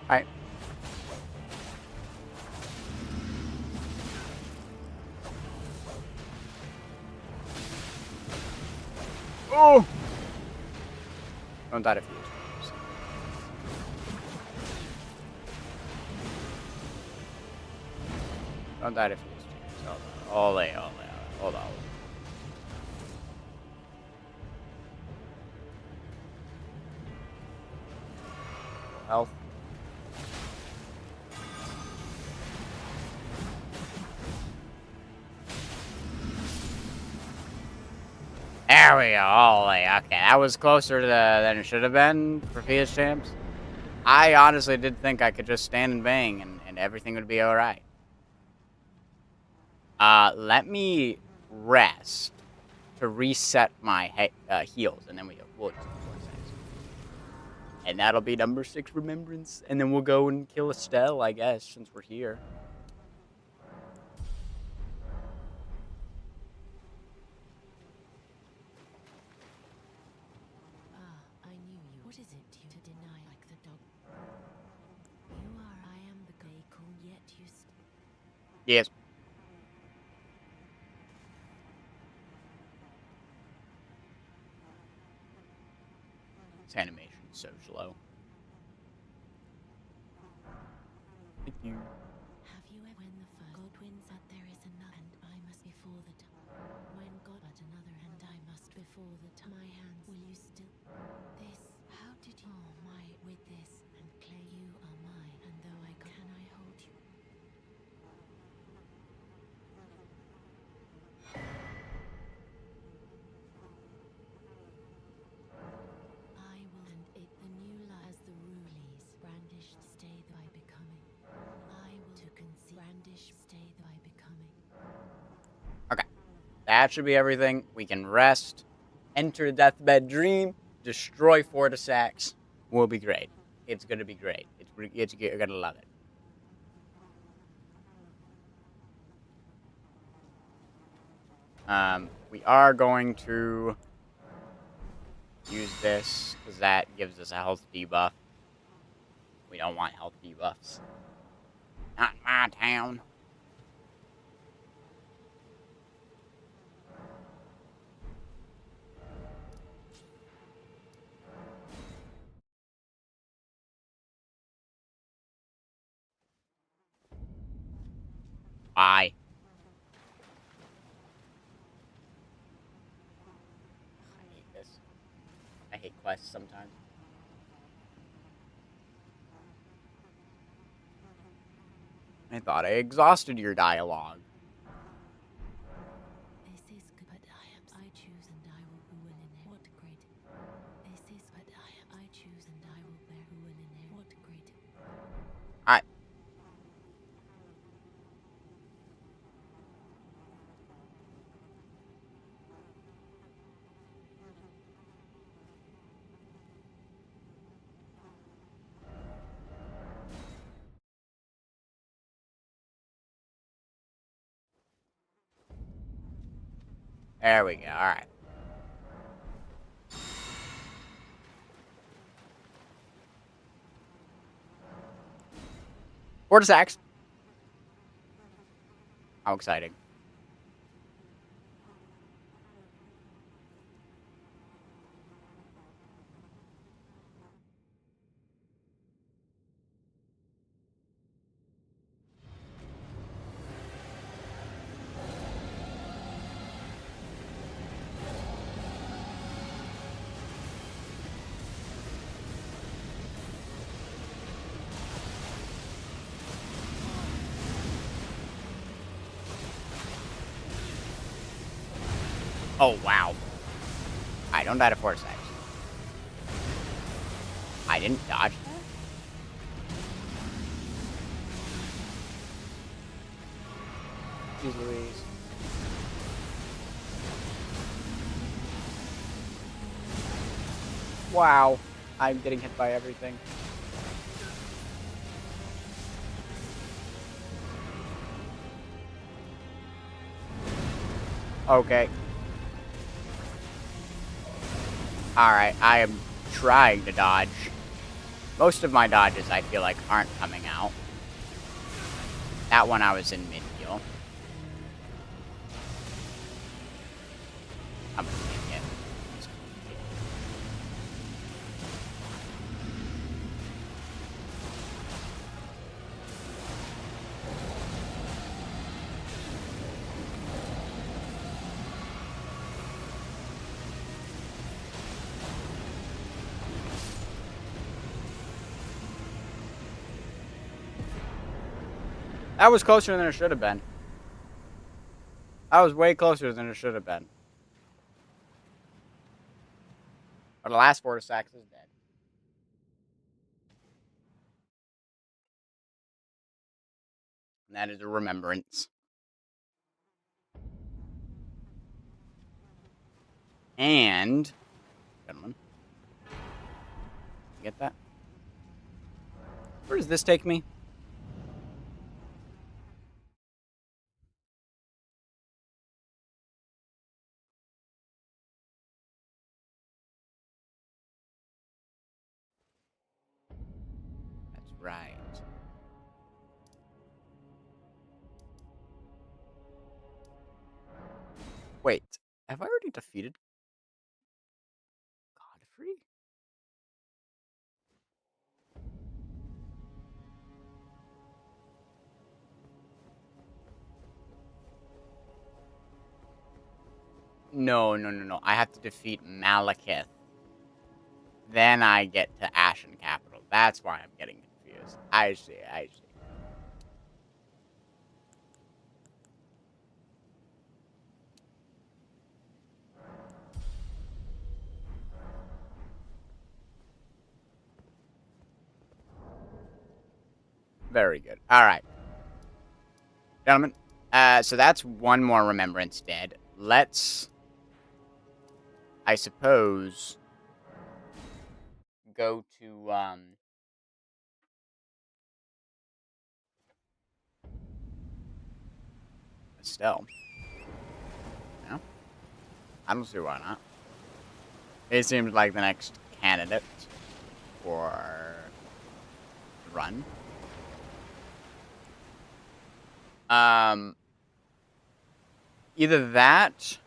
Alright. Oh! Don't die to Fuse. Don't die to Fuse. Ole. Hold on. Health. There we go. Ole. Okay, that was closer to than it should have been for Fia's champs. I honestly did think I could just stand and bang and everything would be alright. Let me rest to reset my heals, and then we'll just do 4 seconds. And that'll be number 6 remembrance, and then we'll go and kill Estelle, I guess, since we're here. I knew you. What is it to deny like the dog? You are, I am the gay cool, yet you Yes. So slow. Thank you. Have you ever when the first God wins that there is another and I must before the time. When God but another and I must before the time my hands will you still this how did you oh my with this and clay you are mine and though I can I hold you I will and it the new life as the rulies brandished stay by becoming I will to conceive brandish stay by becoming Okay. That should be everything. We can rest, enter Deathbed Dream, destroy Fortisax. We'll be great. It's gonna be great. You're gonna love it. We are going to use this because that gives us a health debuff. We don't want health debuffs. Not in my town. Bye. I hate this. I hate quests sometimes. I thought I exhausted your dialogue. this is good but I choose and I will inherit what great this is but I choose and I will bear who will inherit what great I. There we go. All right. Fortisax. How exciting. Oh, wow. I don't die to Fortisax. I didn't dodge that? Jeez Louise. Wow. I'm getting hit by everything. Okay. Alright, I am trying to dodge. Most of my dodges, I feel like, aren't coming out. That one I was in mid-heal. I'm gonna take it. That was closer than it should have been. That was way closer than it should have been. But the last Fortisax is dead. And that is a remembrance. And, gentlemen, you get that? Where does this take me? That's right. Wait, have I already defeated Godfrey? No, no, no, no. I have to defeat Malekith. Then I get to Ashen Capital. That's why I'm getting confused. I see, I see. Very good. All right. Gentlemen, so that's one more Remembrance dead. Let's, I suppose, go to, Estelle. Yeah, I don't see why not. It seems like the next candidate for the run. Either that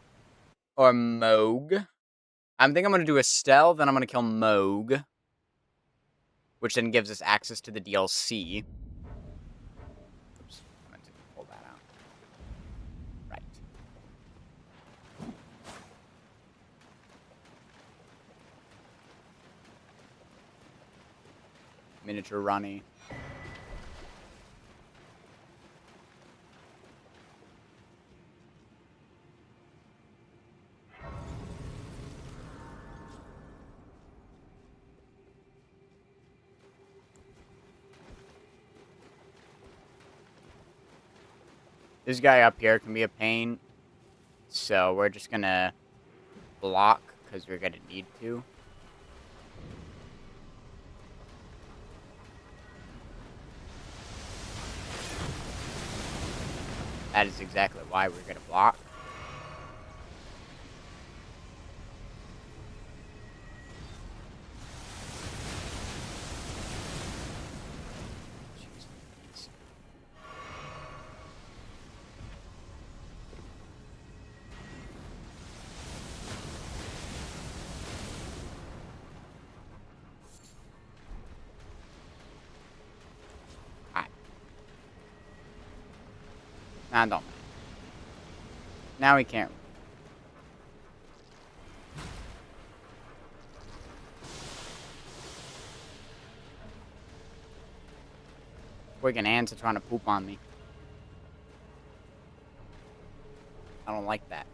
or Moog. I think I'm going to do Estelle, then I'm going to kill Moog, which then gives us access to the DLC. Oops, I meant to pull that out. Right. Miniature Ronnie. This guy up here can be a pain, so we're just going to block because we're going to need to. That is exactly why we're going to block. Nah, don't. Now we can't. Friggin' ants are trying to poop on me. I don't like that.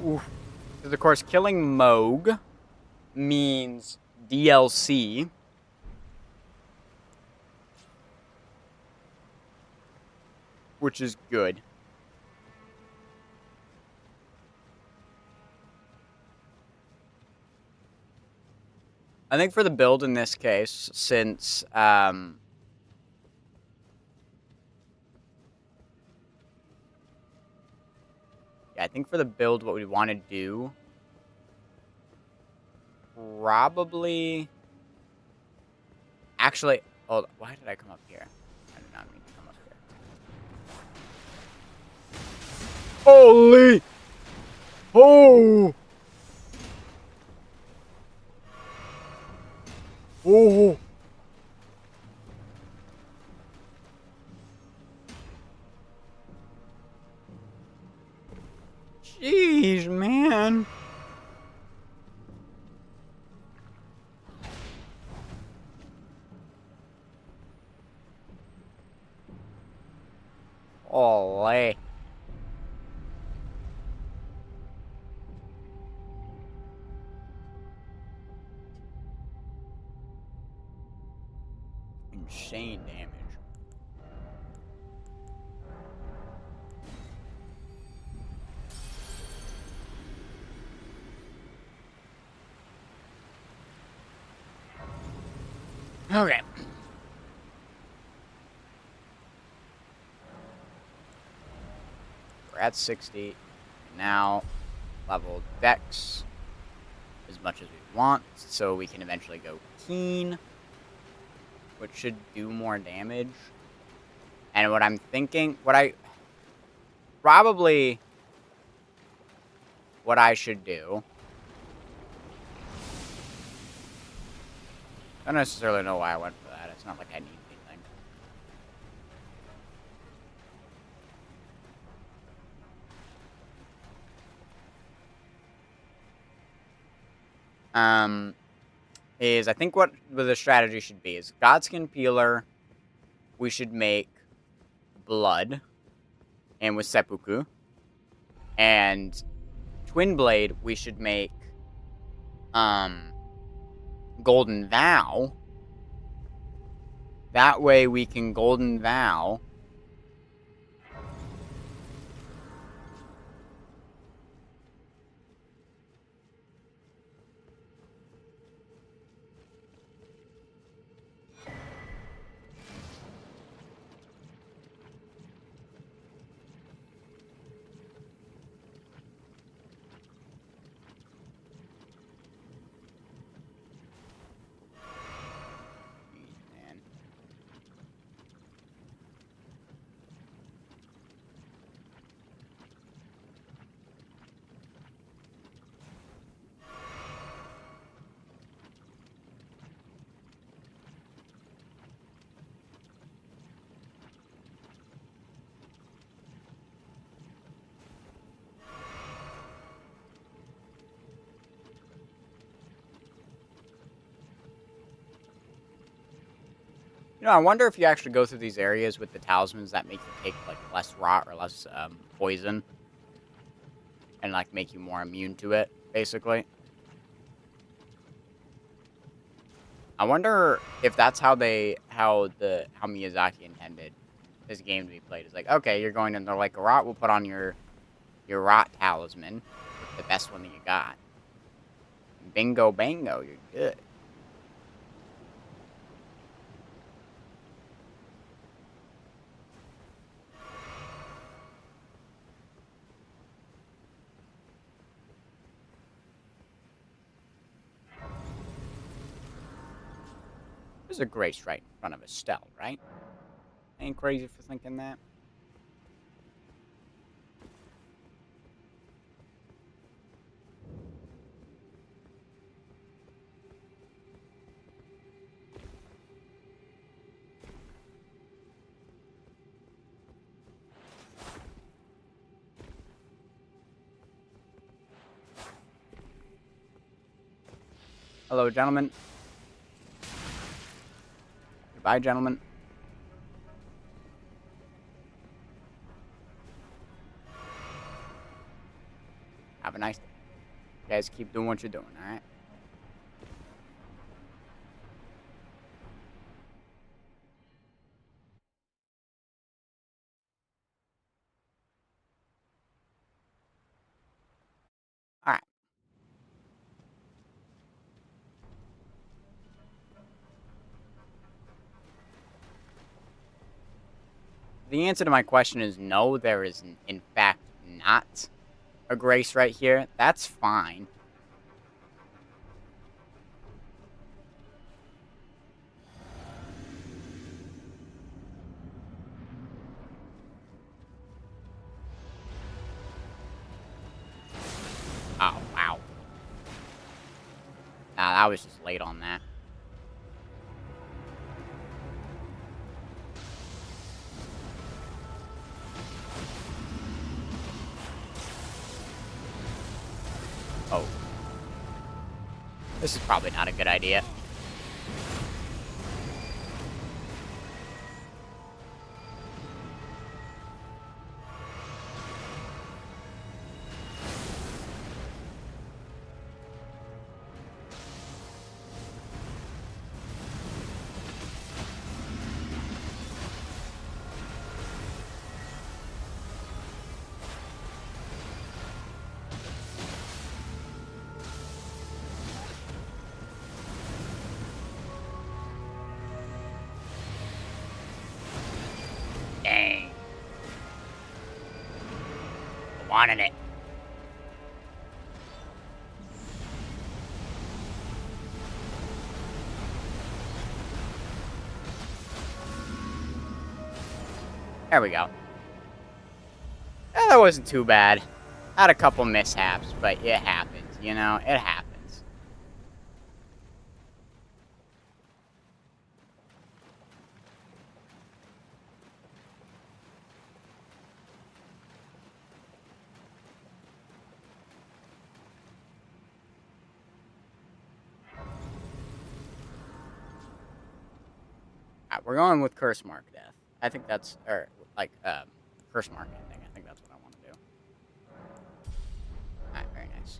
Oof. Because, of course, killing Moog means DLC. Which is good. I think for the build in this case, since, yeah, I think for the build, what we want to do, probably, actually, hold on, why did I come up here? I did not mean to come up here. Holy! Oh! Oh! Jeez, man. Olé. Insane damage. Okay. We're at 60. Now, level Dex as much as we want, so we can eventually go Keen, which should do more damage. And what I'm thinking, probably what I should do. I don't necessarily know why I went for that. It's not like I need anything. Is I think what the strategy should be is Godskin Peeler, we should make Blood, and with Seppuku. And Twin Blade, we should make, Golden Vow. That way we can Golden Vow. Jeez, man. You know, I wonder if you actually go through these areas with the talismans that make you take, like, less rot or less, poison. And, like, make you more immune to it, basically. I wonder if that's how Miyazaki intended this game to be played. It's like, okay, you're going into, like, a rot, we'll put on your rot talisman. The best one that you got. Bingo bango, you're good. There's a Grace right in front of Estelle, right? Ain't crazy for thinking that. Hello, gentlemen. Goodbye, gentlemen. Have a nice day. You guys keep doing what you're doing, alright? Alright. The answer to my question is no, there is, in fact, not a Grace right here. That's fine. Oh, wow. Nah, I was just late on that. Oh. This is probably not a good idea. Dang. I wanted it. There we go. That wasn't too bad. Had a couple mishaps, but it happens, you know? It happens. Alright, we're going with Curse Mark Death. I think that's, or, like, Curse Mark Ending. I think that's what I want to do. Alright, very nice.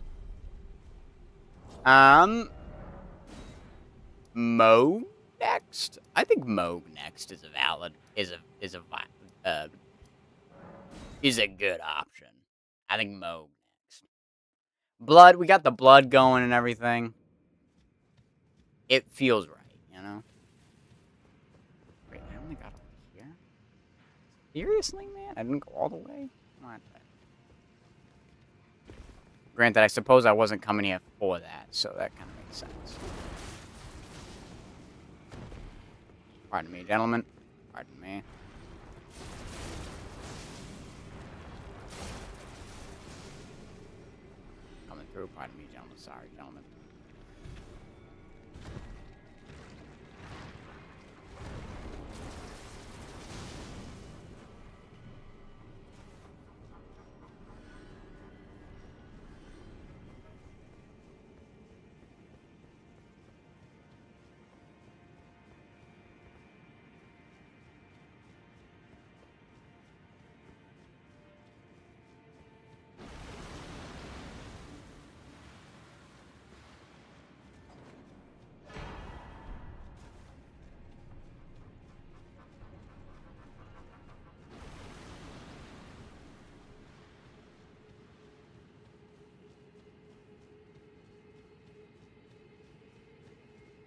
Moog next? I think Moog next is a valid, is a good option. I think Moog next. Blood, we got the blood going and everything. It feels right, you know? Wait, I only got over here? Seriously, man? I didn't go all the way? What? Granted, I suppose I wasn't coming here for that, so that kind of makes sense. Pardon me, gentlemen. Pardon me. Coming through. Pardon me, gentlemen. Sorry, gentlemen.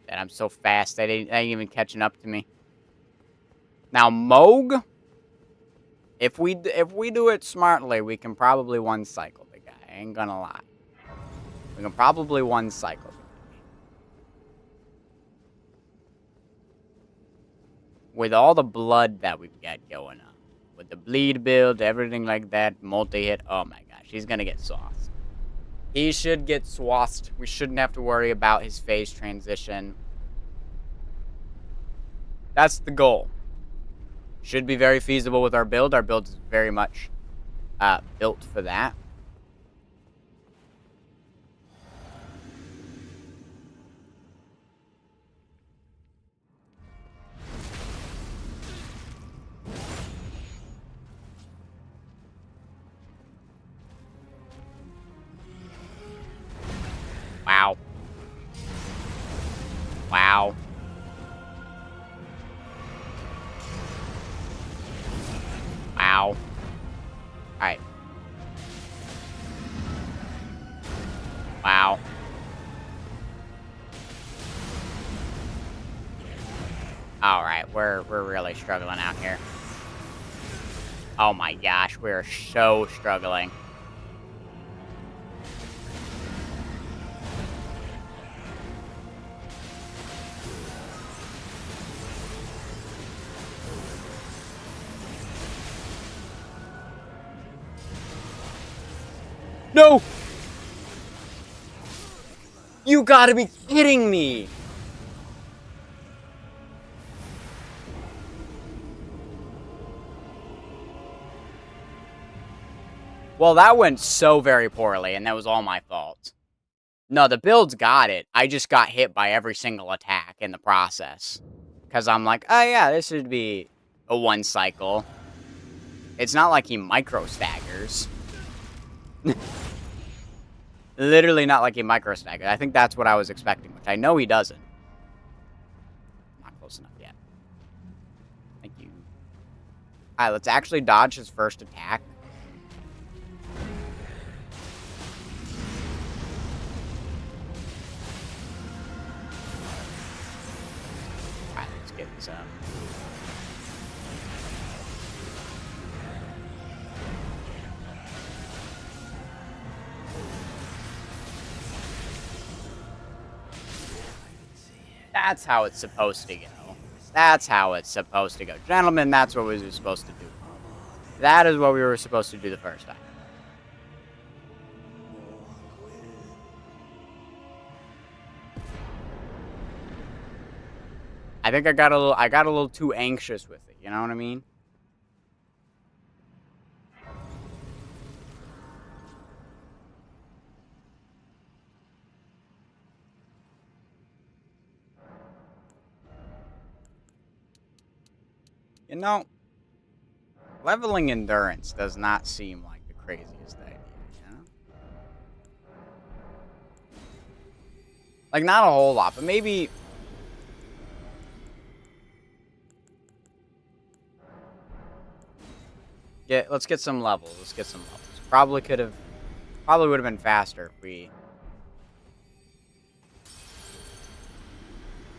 That I'm so fast that they ain't even catching up to me. Now, Moog, if we do it smartly, we can probably one cycle the guy. I ain't gonna lie. We can probably one cycle the guy. With all the blood that we've got going on. With the bleed build, everything like that, multi-hit, oh my gosh, he's gonna get sauced. He should get swathed. We shouldn't have to worry about his phase transition. That's the goal. Should be very feasible with our build. Our build is very much built for that. Wow. Wow. Wow. Alright. Wow. Alright, we're really struggling out here. Oh my gosh, we're so struggling. No! You gotta be kidding me! Well, that went so very poorly, and that was all my fault. No, the build's got it. I just got hit by every single attack in the process. Because I'm like, oh yeah, this would be a one cycle. It's not like he micro staggers. Literally not like he micro staggers. I think that's what I was expecting, which I know he doesn't. Not close enough yet. Thank you. Alright, let's actually dodge his first attack. Alright, let's get this up. That's how it's supposed to go. That's how it's supposed to go. Gentlemen, that's what we were supposed to do. That is what we were supposed to do the first time. I think I got a little too anxious with it, you know what I mean? You know, leveling endurance does not seem like the craziest idea, you know? Like, not a whole lot, but maybe... Yeah, let's get some levels. Let's get some levels. Probably would have been faster if we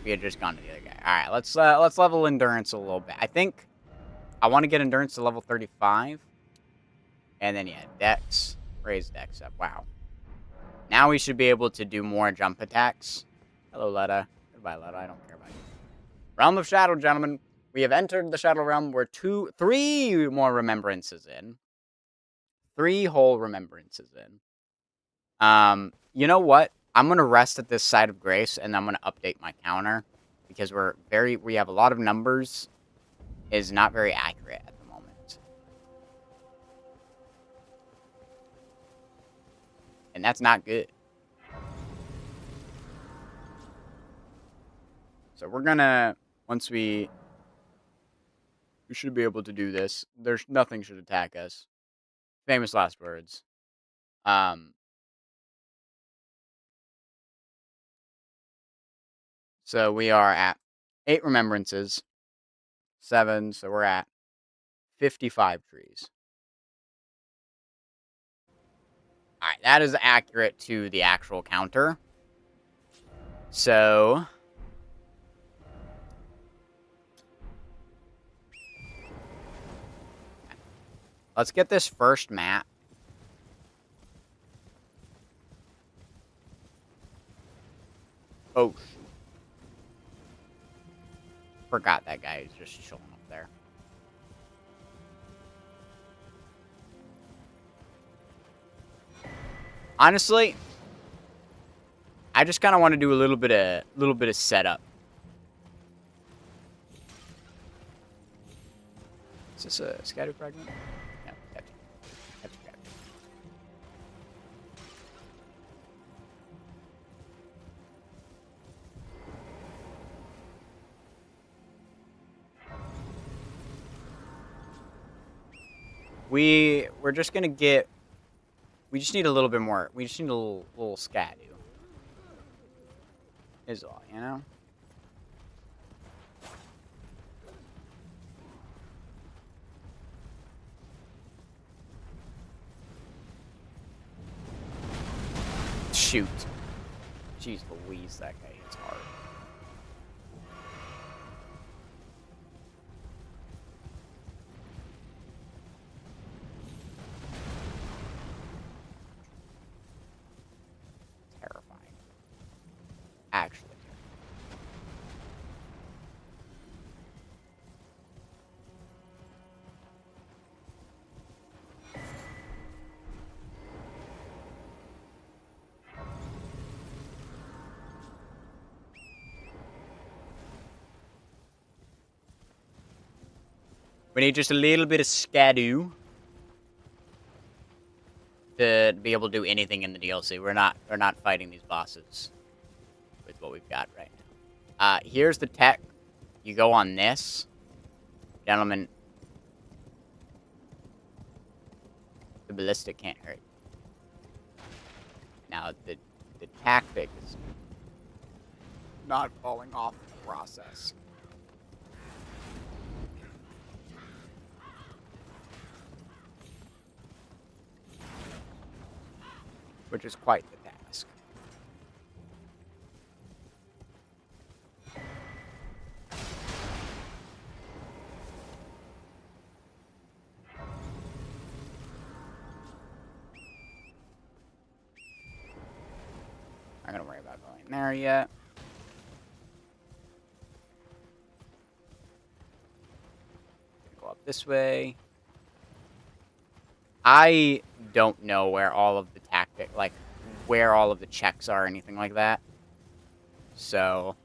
had just gone to the other guy. All right, let's level endurance a little bit. I think I want to get endurance to level 35, and then yeah, dex, raise dex up. Wow. Now we should be able to do more jump attacks. Hello, Letta. Goodbye, Letta. I don't care about you. Realm of Shadow, gentlemen. We have entered the Shadow Realm. We're 3 more remembrances in. 3 whole remembrances in. You know what? I'm gonna rest at this side of grace, and I'm gonna update my counter because we have a lot of numbers. Is not very accurate at the moment, and that's not good. So we're gonna we should be able to do this. There's nothing should attack us. Famous last words. Um. So we are at 8 remembrances, 7. So we're at 55 trees. All right, that is accurate to the actual counter. So let's get this first map. Oh, shoot. Forgot that guy is just chilling up there. Honestly, I just kind of want to do a little bit of setup. Is this a scatter fragment? No, that's scatter. We're just gonna get. We just need a little bit more. We just need a little scadu. Is all, you know. Shoot. Jeez Louise, that guy hits hard. Terrifying. Actually. We need just a little bit of scadu to be able to do anything in the DLC. We're not fighting these bosses with what we've got right now. Here's the tech. You go on this, gentlemen. The ballistic can't hurt. Now the tactic is not falling off in the process. Which is quite the task. Not gonna worry about going there yet. Go up this way. I don't know where all of the where all of the checks are or anything like that. So,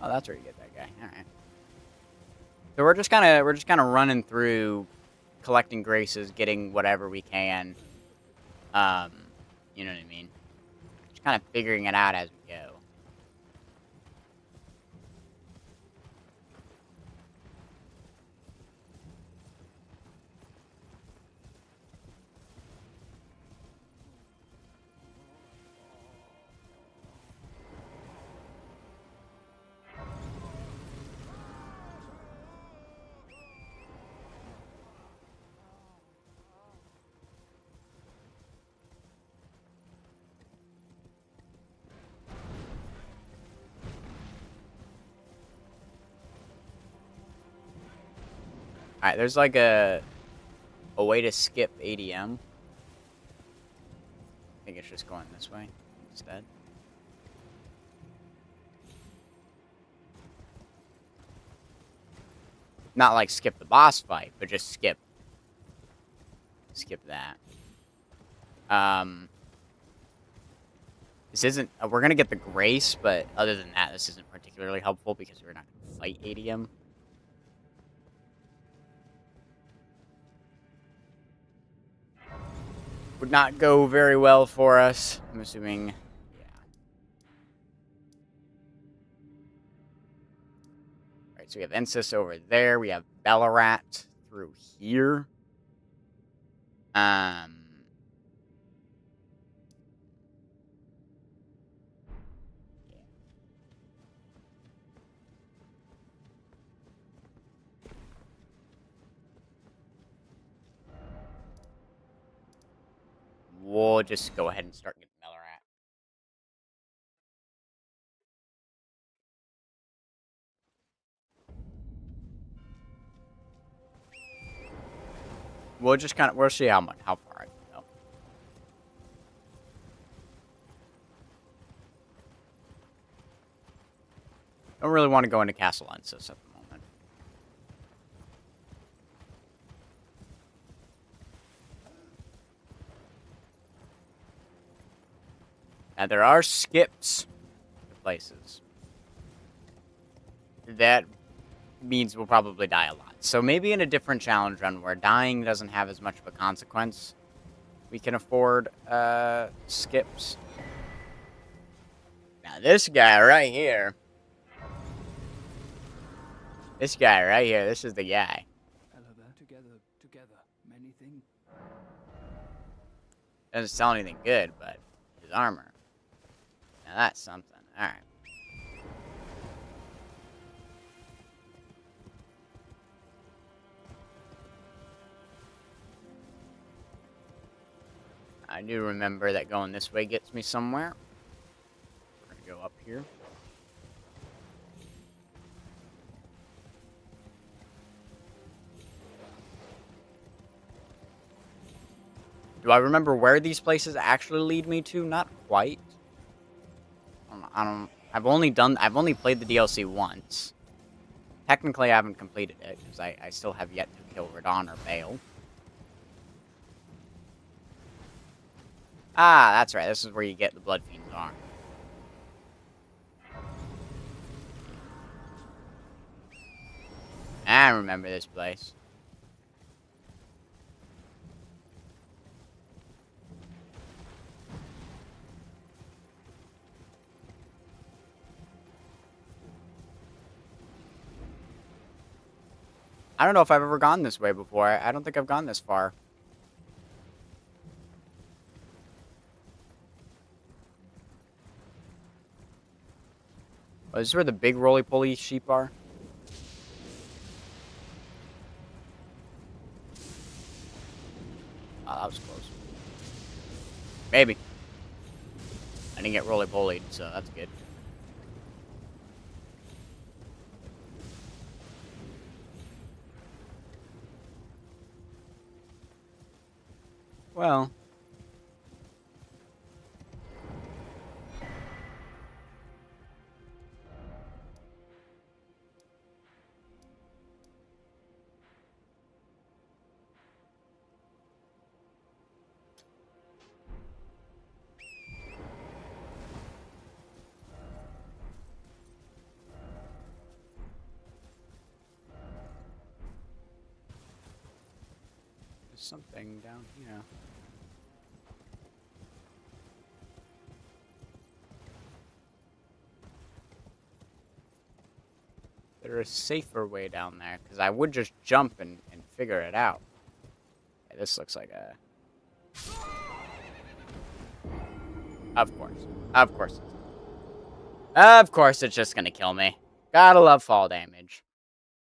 oh, that's where you get that guy. All right. So we're just kind of running through, collecting graces, getting whatever we can. Um, you know what I mean? Just kind of figuring it out as we go. All right, there's like a way to skip ADM. I think it's just going this way instead. Not like skip the boss fight, but just skip that. This isn't. We're gonna get the grace, but other than that, this isn't particularly helpful because we're not gonna fight ADM. Would not go very well for us. I'm assuming. Yeah. Right. So we have Ensis over there. We have Ballarat through here. We'll just go ahead and start getting Ballarat. We'll just kind of, we'll see how far I can go. Don't really want to go into Castle Ensis at the moment. Now there are skips to places. That means we'll probably die a lot. So maybe in a different challenge run where dying doesn't have as much of a consequence, we can afford skips. Now this guy right here. This guy right here, this is the guy. Together, many things. Doesn't sell anything good, but his armor. Now that's something. Alright. I do remember that going this way gets me somewhere. We're gonna go up here. Do I remember where these places actually lead me to? Not quite. I've only played the DLC once. Technically, I haven't completed it, because I still have yet to kill Radon or Bale. Ah, that's right. This is where you get the Blood Fiend's arm. I remember this place. I don't know if I've ever gone this way before. I don't think I've gone this far. Oh, this is where the big roly-poly sheep are? Oh, that was close. Maybe. I didn't get roly-polied, so that's good. Well. something down here. There's a safer way down there, because I would just jump and figure it out. Yeah, this looks like a... Of course. Of course. Of course it's just gonna kill me. Gotta love fall damage.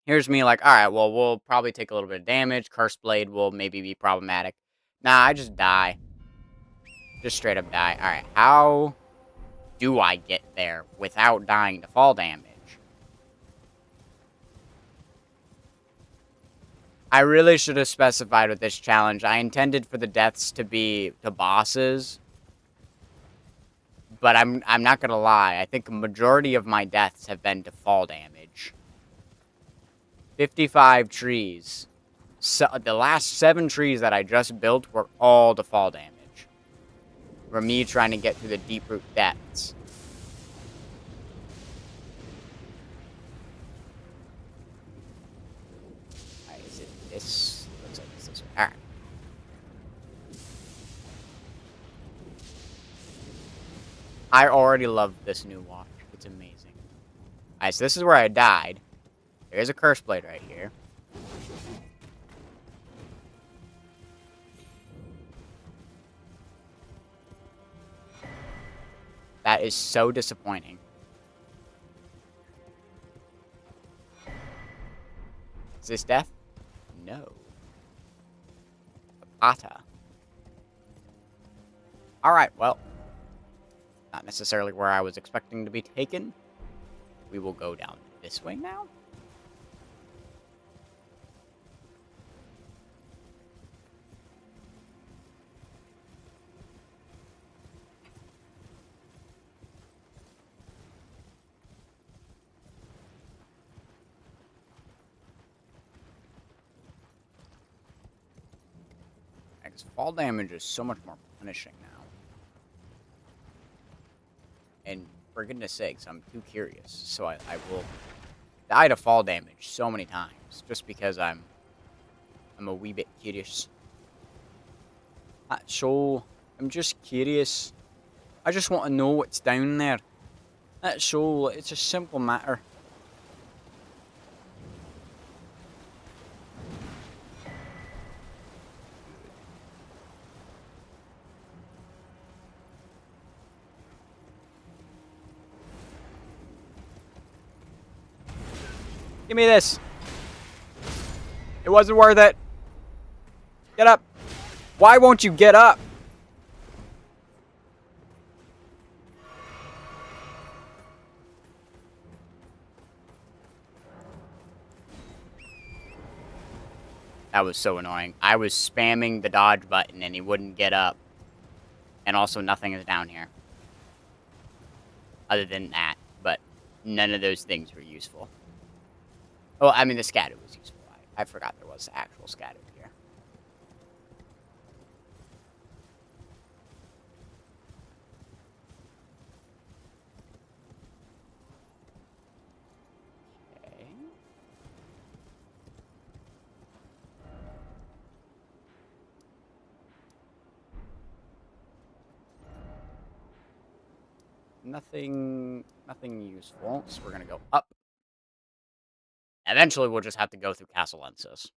Here's me like, alright, well, we'll probably take a little bit of damage. Curse Blade will maybe be problematic. Nah, I just die. Just straight up die. Alright, how do I get there without dying to fall damage? I really should have specified with this challenge. I intended for the deaths to be to bosses. But I'm not gonna lie. I think a majority of my deaths have been to fall damage. 55 trees. So, the last 7 trees that I just built were all to fall damage. For me trying to get through the deep root depths. Alright, is it this? Looks like it's this way. Alright. I already love this new watch. It's amazing. Alright, so this is where I died. There's a curse blade right here. That is so disappointing. Is this death? No. Apata. Alright, well. Not necessarily where I was expecting to be taken. We will go down this way now. Because fall damage is so much more punishing now. And for goodness sakes, I'm too curious. So I will die to fall damage so many times. Just because I'm a wee bit curious. So I'm just curious. I just want to know what's down there. That's all. It's a simple matter. Give me this. It wasn't worth it. Get up. Why won't you get up? That was so annoying. I was spamming the dodge button and he wouldn't get up. And also nothing is down here. Other than that. But none of those things were useful. Well, I mean, the Scadu was useful. I forgot there was actual Scadu here. Okay. Nothing useful. So we're gonna go up. Eventually, we'll just have to go through Castle Lensis.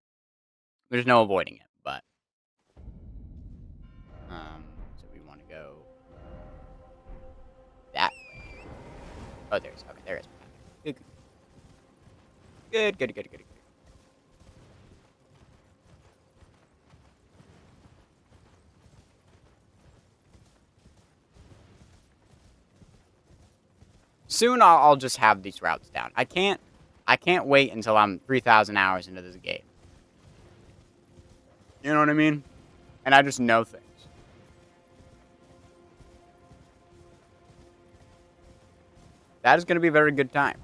There's no avoiding it, but... so we want to go... that way. Oh, there's... okay, there is. Good. Good. Soon, I'll just have these routes down. I can't wait until I'm 3,000 hours into this game. You know what I mean? And I just know things. That is going to be a very good time.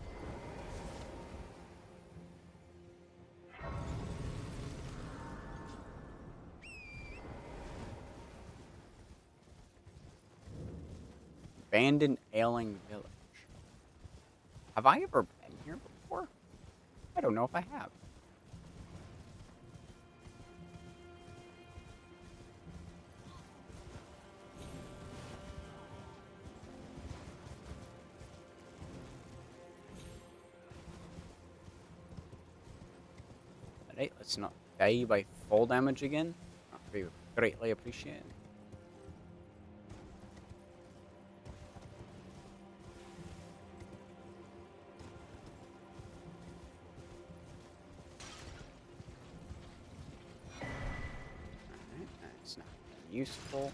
Abandoned Ailing Village. Have I ever been here before? I don't know if I have. Hey, let's not die by fall damage again. That would be greatly appreciated. Alright, that's not useful.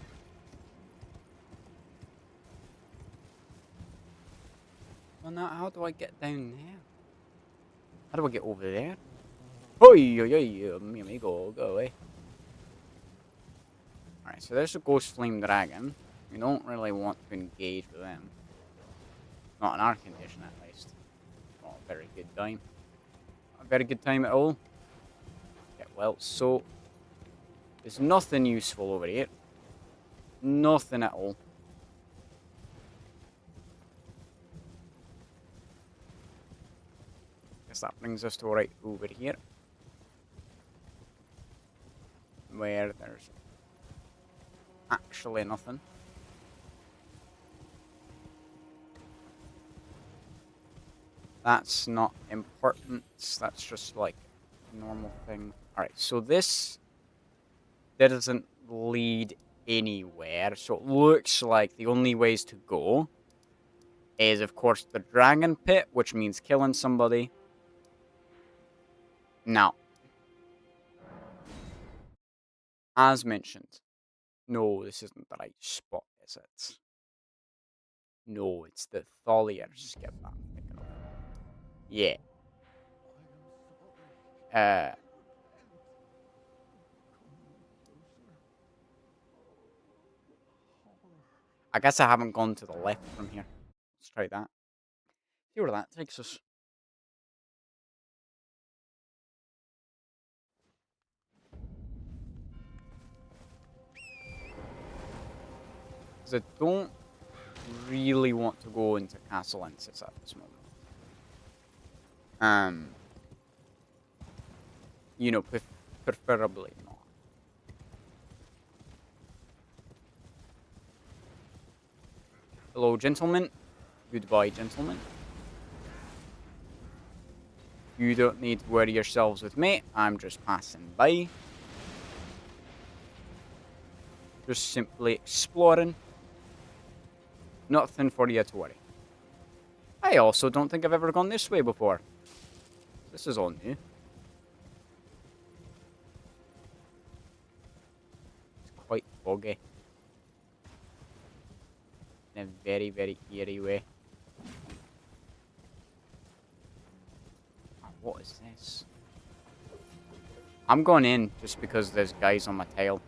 Well, now how do I get down there? How do I get over there? Oi, oi, oi, mi amigo, go away. Alright, so there's a Ghost Flame Dragon. We don't really want to engage with them. Not in our condition, at least. Not a very good time. Not a very good time at all. Okay, well, so... There's nothing useful over here. Nothing at all. Guess that brings us to right over here. Where there's actually nothing. That's not important. That's just like a normal thing. Alright, so this doesn't lead anywhere. So it looks like the only ways to go is, of course, the Dragon Pit, which means killing somebody. Now, as mentioned, no, this isn't the right spot, is it? No, it's the Tholier skip that I'm thinking of. Yeah. I guess I haven't gone to the left from here. Let's try that. See where that takes us. Because I don't really want to go into Castle Ensis at this moment. You know, preferably not. Hello, gentlemen. Goodbye, gentlemen. You don't need to worry yourselves with me. I'm just passing by. Just simply exploring. Nothing for you to worry. I also don't think I've ever gone this way before. This is all new. It's quite foggy. In a very, very eerie way. Oh, what is this? I'm going in just because there's guys on my tail.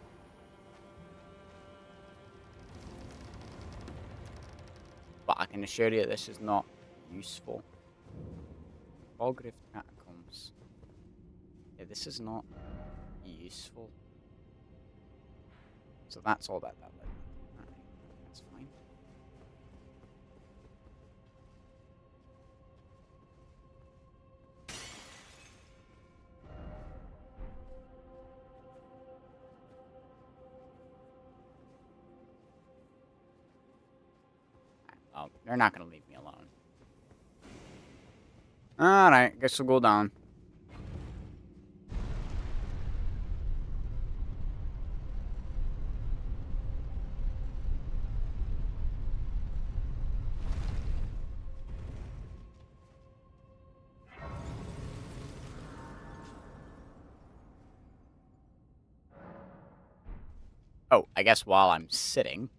But I can assure you this is not useful. Fogrift Catacombs. Yeah, this is not useful. So that's all that led. Alright, that's fine. Oh, they're not gonna leave me alone. Alright, guess we'll go down. Oh, I guess while I'm sitting...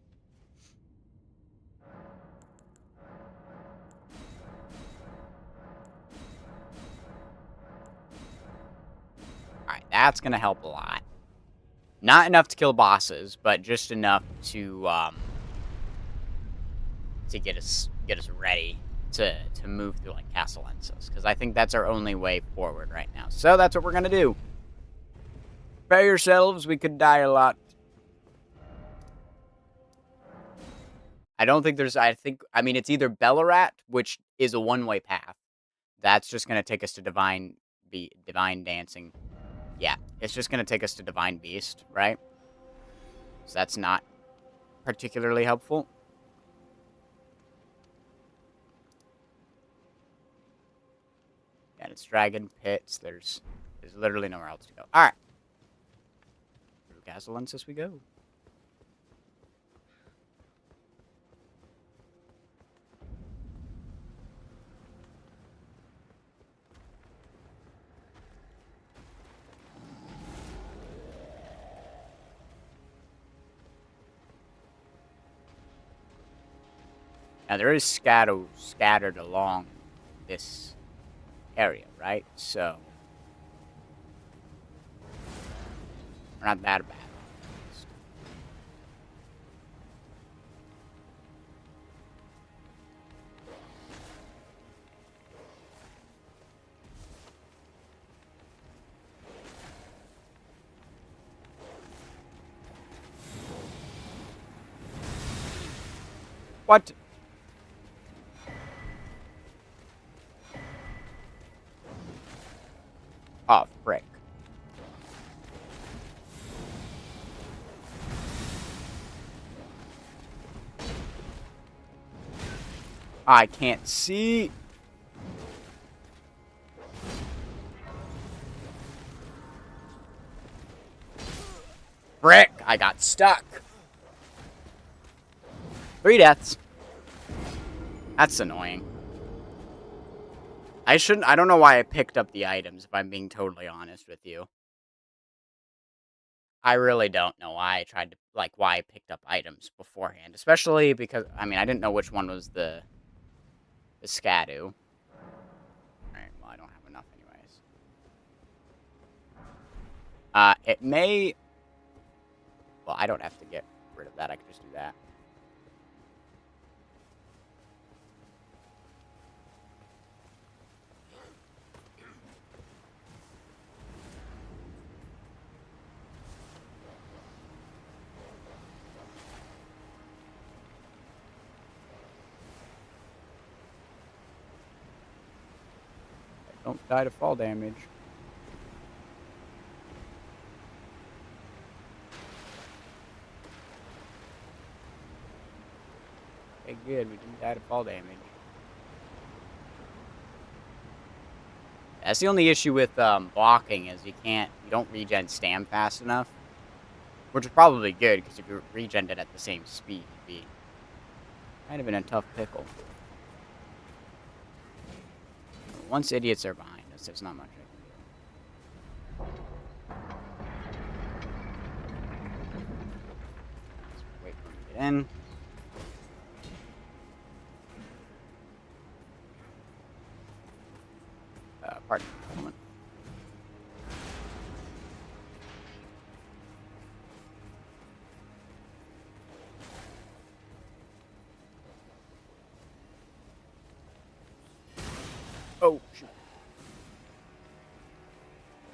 Alright, that's gonna help a lot. Not enough to kill bosses, but just enough to get us ready to move through like Castle Ensis, because I think that's our only way forward right now. So that's what we're gonna do. Prepare yourselves, we could die a lot. I don't think there's, I mean, it's either Bellarat, which is a one-way path. That's just gonna take us to Divine Dancing. Yeah, it's just gonna take us to Divine Beast, right? So that's not particularly helpful. Yeah, it's Dragon Pits, there's There's literally nowhere else to go. Alright. Through Castle Lensis we go. Now, there is scattered along this area, right? So, we're not that bad. What? Oh, frick. I can't see. Frick, I got stuck. 3 deaths. That's annoying. I don't know why I picked up the items, if I'm being totally honest with you. I really don't know why I tried to, why I picked up items beforehand. Especially because, I mean, I didn't know which one was the Scadu. Alright, well, I don't have enough anyways. It may... Well, I don't have to get rid of that. I can just do that. Don't die to fall damage. Okay, good. We didn't die to fall damage. That's the only issue with blocking is you don't regen stam fast enough. Which is probably good, because if you regen it at the same speed, you'd be kind of in a tough pickle. Once idiots are behind us, there's not much I can do. Let's wait for him to get in. Pardon me for a moment. Oh, shoot.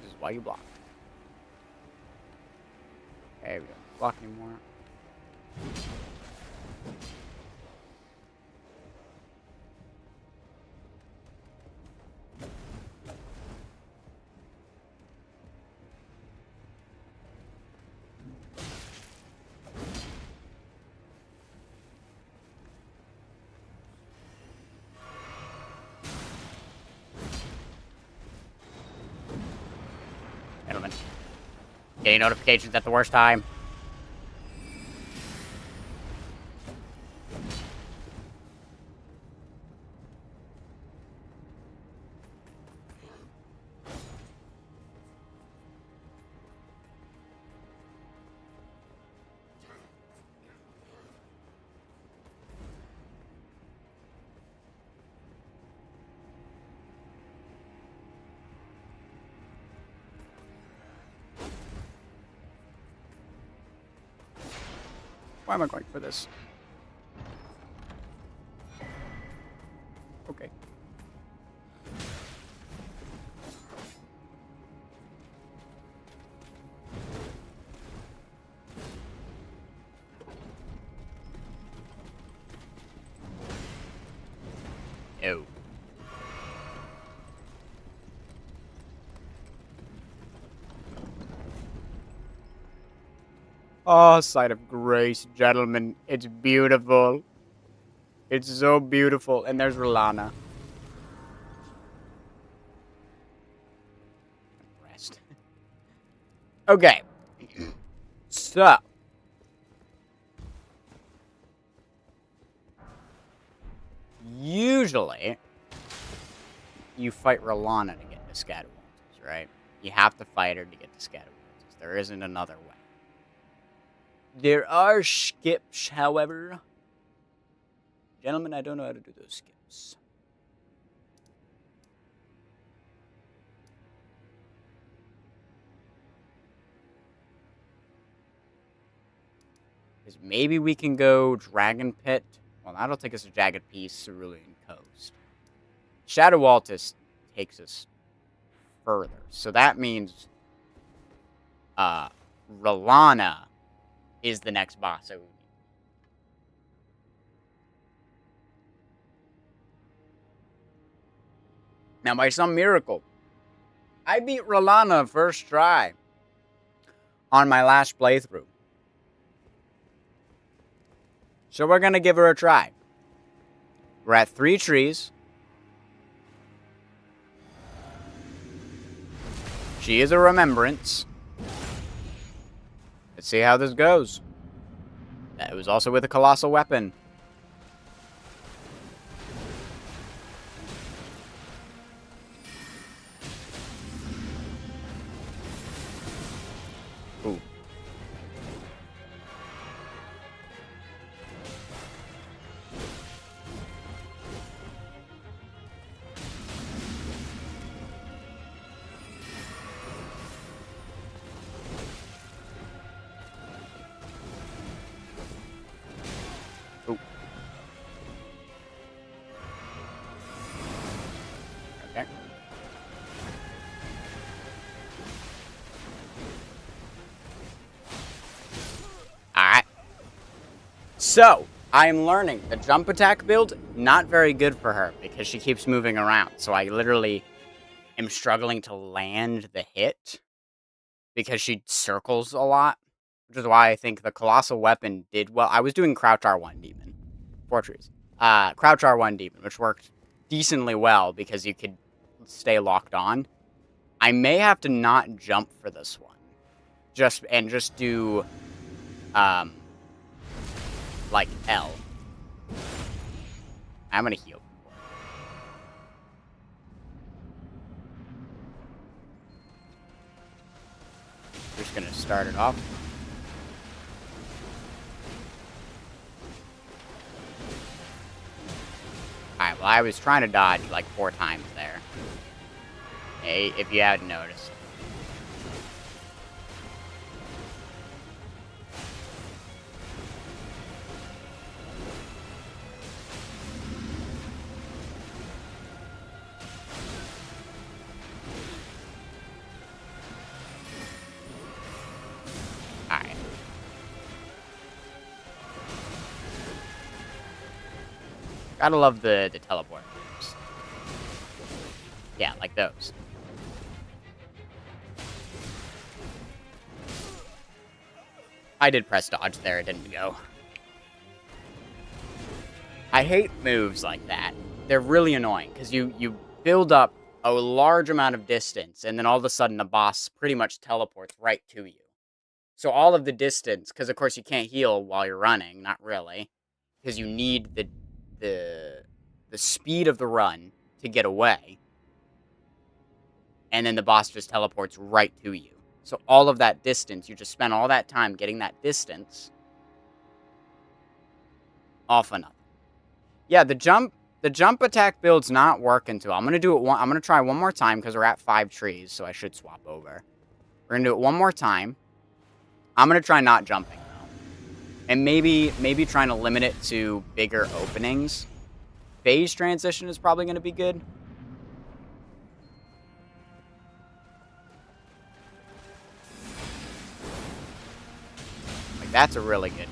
This is why you block. Okay, we don't block anymore. Gentlemen. Getting notifications at the worst time. Why am I going for this? Okay. Ew. Oh, sight of grace, gentlemen. It's beautiful. It's so beautiful. And there's Rolana. Okay. So. Usually, you fight Rolana to get to Scatawalters, right? You have to fight her to get to Scatawalters. There isn't another way. There are skips, however. Gentlemen, I don't know how to do those skips. Because maybe we can go Dragon Pit. Well, that'll take us to Jagged Peak, Cerulean Coast. Shadowaltis takes us further. So that means Rolana is the next boss. So now, by some miracle, I beat Rolana first try on my last playthrough. So we're going to give her a try. We're at 3 trees. She is a remembrance. Let's see how this goes. It was also with a colossal weapon. Ooh. Ooh. Okay. Alright. So, I am learning the jump attack build, not very good for her because she keeps moving around. So I literally am struggling to land the hit because she circles a lot, which is why I think the colossal weapon did well. I was doing Crouch R1 Demon. 4 trees. Crouch R1 Demon, which worked decently well because you could stay locked on. I may have to not jump for this one. Just do like L. I'm gonna heal. Just gonna start it off. Alright, well, I was trying to dodge like 4 times there. Hey, if you hadn't noticed. Alright. Gotta love the teleport moves. Yeah, like those. I did press dodge there, it didn't go. I hate moves like that. They're really annoying, because you build up a large amount of distance, and then all of a sudden the boss pretty much teleports right to you. So all of the distance, because of course you can't heal while you're running, not really, because you need the speed of the run to get away, and then the boss just teleports right to you. So all of that distance, you just spend all that time getting that distance, all for nothing. Yeah, the jump attack build's not working too. I'm gonna try one more time because we're at 5 trees, so I should swap over. We're gonna do it one more time. I'm gonna try not jumping though, and maybe trying to limit it to bigger openings. Phase transition is probably gonna be good. Like that's a really good.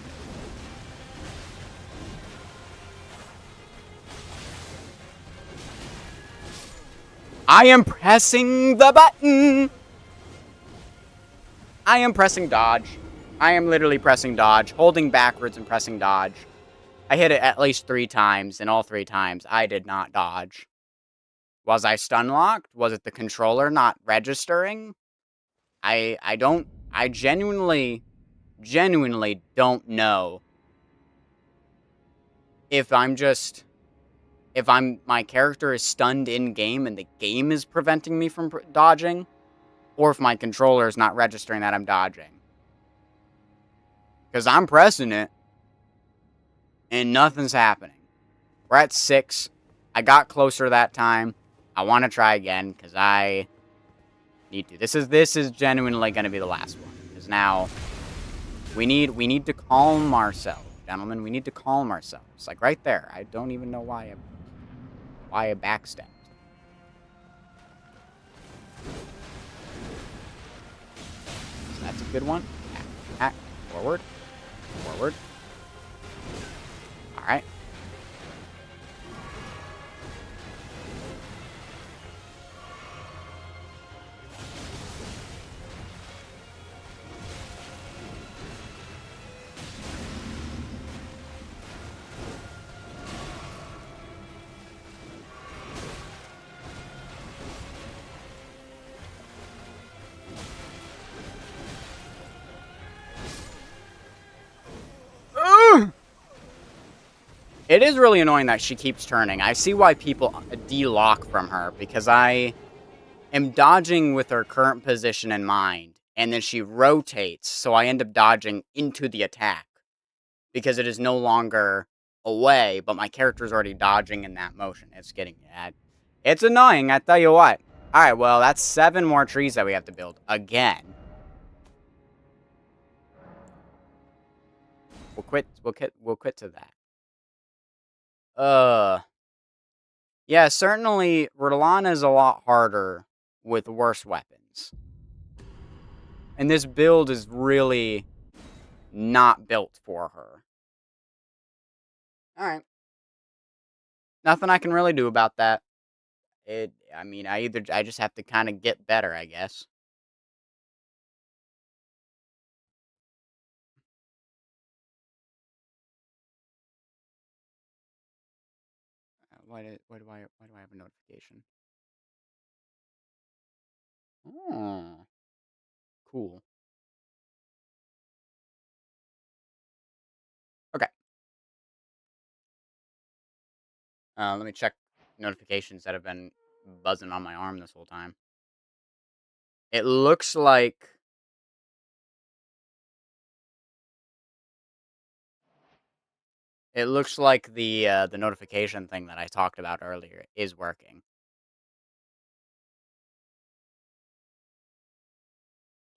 I am pressing the button! I am pressing dodge. I am literally pressing dodge, holding backwards and pressing dodge. I hit it at least 3 times, and all 3 times I did not dodge. Was I stun locked? Was it the controller not registering? I don't I genuinely don't know if my character is stunned in game and the game is preventing me from dodging, or if my controller is not registering that I'm dodging. Because I'm pressing it and nothing's happening. We're at 6. I got closer that time. I want to try again because I need to. This is genuinely going to be the last one, because now we need to calm ourselves, gentlemen. We need to calm ourselves. Like right there. I don't even know why I backstepped. So that's a good one. Back, forward, forward. All right. It is really annoying that she keeps turning. I see why people de-lock from her, because I am dodging with her current position in mind, and then she rotates, so I end up dodging into the attack, because it is no longer away, but my character is already dodging in that motion. It's getting bad. It's annoying, I tell you what. Alright, well, that's 7 more trees that we have to build. Again. We'll quit to that. Yeah, certainly R'hllana is a lot harder with worse weapons. And this build is really not built for her. Alright. Nothing I can really do about that. I mean, I just have to kind of get better, I guess. Why do I have a notification? Oh, cool. Okay. Let me check notifications that have been buzzing on my arm this whole time. It looks like the notification thing that I talked about earlier is working.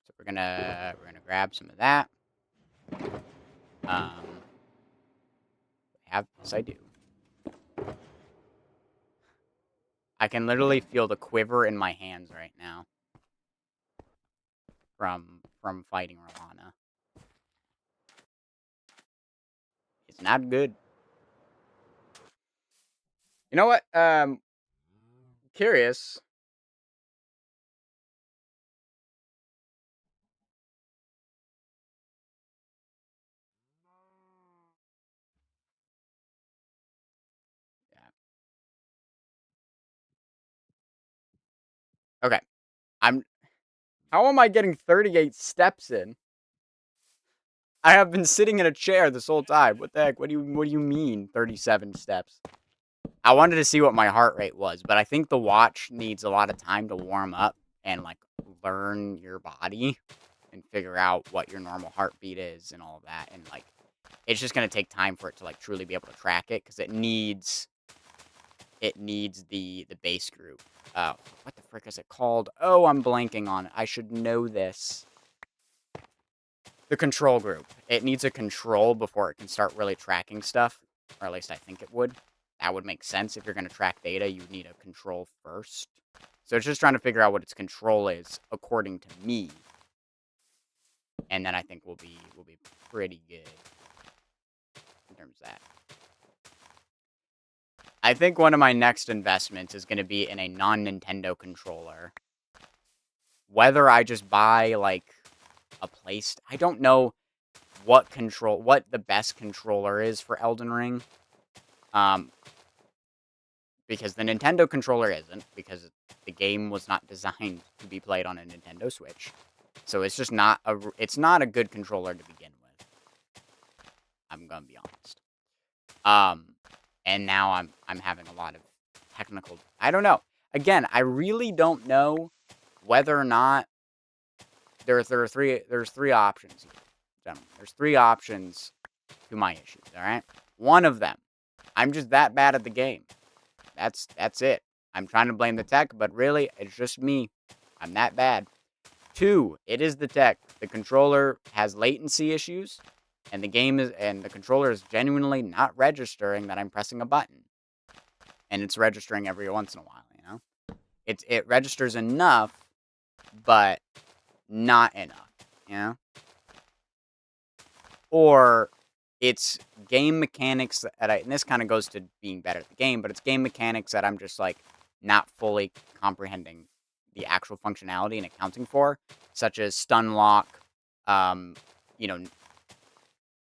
So we're gonna grab some of that. Yes, I do. I can literally feel the quiver in my hands right now from fighting R'hllana. It's not good. You know what? Curious. Yeah. Okay. How am I getting 38 steps in? I have been sitting in a chair this whole time. What the heck? What do you mean 37 steps? I wanted to see what my heart rate was, but I think the watch needs a lot of time to warm up and like learn your body and figure out what your normal heartbeat is and all of that, and like it's just going to take time for it to like truly be able to track it, because it needs the base group. What the frick is it called? Oh, I'm blanking on it. I should know this. The control group. It needs a control before it can start really tracking stuff, or at least I think it would. That would make sense. If you're going to track data, you need a control first. So it's just trying to figure out what its control is according to me, and then I think we'll be pretty good in terms of that. I think one of my next investments is going to be in a non-Nintendo controller. Whether I just buy like a place, I don't know what the best controller is for Elden Ring. Because the Nintendo controller isn't, because the game was not designed to be played on a Nintendo Switch. So it's just not it's not a good controller to begin with. I'm gonna be honest. And now I'm having a lot of technical. I don't know. Again, I really don't know whether or not there's three options here, gentlemen. There's three options to my issues. All right. One of them, I'm just that bad at the game. That's it. I'm trying to blame the tech, but really, it's just me. I'm that bad. Two, it is the tech. The controller has latency issues, and the controller is genuinely not registering that I'm pressing a button. And it's registering every once in a while, you know? It registers enough, but not enough, you know? Or it's game mechanics and this kind of goes to being better at the game, but it's game mechanics that I'm just like not fully comprehending the actual functionality and accounting for, such as stun lock, you know,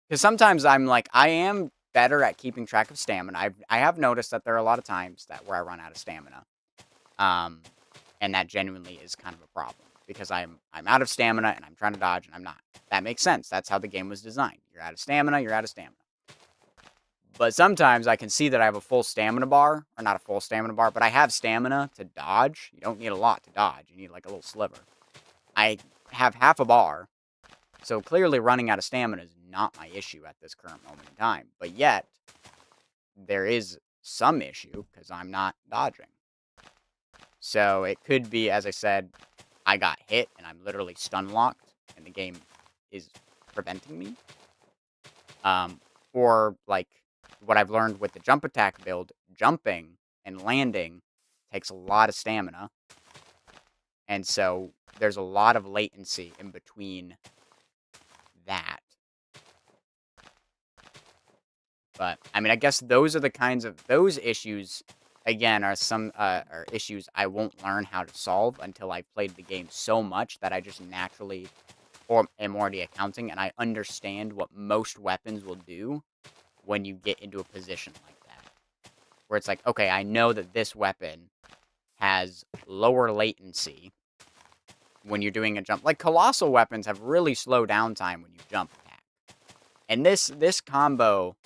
because sometimes I'm like, I am better at keeping track of stamina. I have noticed that there are a lot of times where I run out of stamina, um, and that genuinely is kind of a problem because I'm out of stamina and I'm trying to dodge and I'm not. That makes sense. That's how the game was designed. You're out of stamina. You're out of stamina. But sometimes I can see that I have a full stamina bar, or not a full stamina bar, but I have stamina to dodge. You don't need a lot to dodge. You need like a little sliver. I have half a bar, so clearly running out of stamina is not my issue at this current moment in time. But yet, there is some issue because I'm not dodging. So it could be, as I said, I got hit and I'm literally stun locked and the game is preventing me. Or like what I've learned with the jump attack build, jumping and landing takes a lot of stamina. And so there's a lot of latency in between that. But I mean, I guess those are the kinds of those issues. Again, are some are issues I won't learn how to solve until I've played the game so much that I just naturally or am already accounting and I understand what most weapons will do when you get into a position like that. Where it's like, okay, I know that this weapon has lower latency when you're doing a jump. Like colossal weapons have really slow down time when you jump attack. And this combo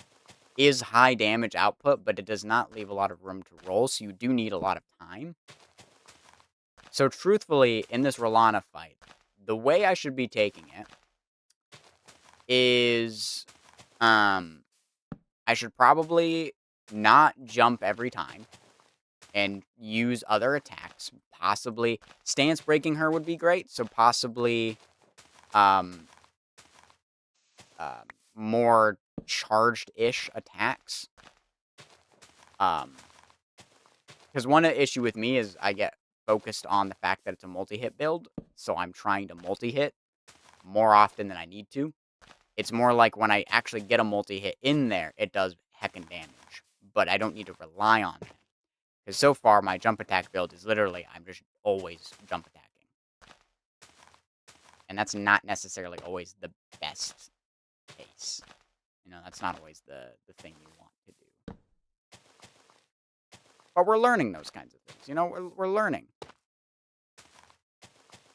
is high damage output, but it does not leave a lot of room to roll, so you do need a lot of time. So truthfully, in this Rolana fight, the way I should be taking it is, I should probably not jump every time and use other attacks. Possibly, stance breaking her would be great, so possibly, um, more charged-ish attacks. Because one issue with me is I get focused on the fact that it's a multi-hit build, so I'm trying to multi-hit more often than I need to. It's more like when I actually get a multi-hit in there, it does heckin' damage, but I don't need to rely on it. Because so far, my jump attack build is literally, I'm just always jump attacking. And that's not necessarily always the best case. You know, that's not always the thing you want to do. But we're learning those kinds of things. You know, we're learning.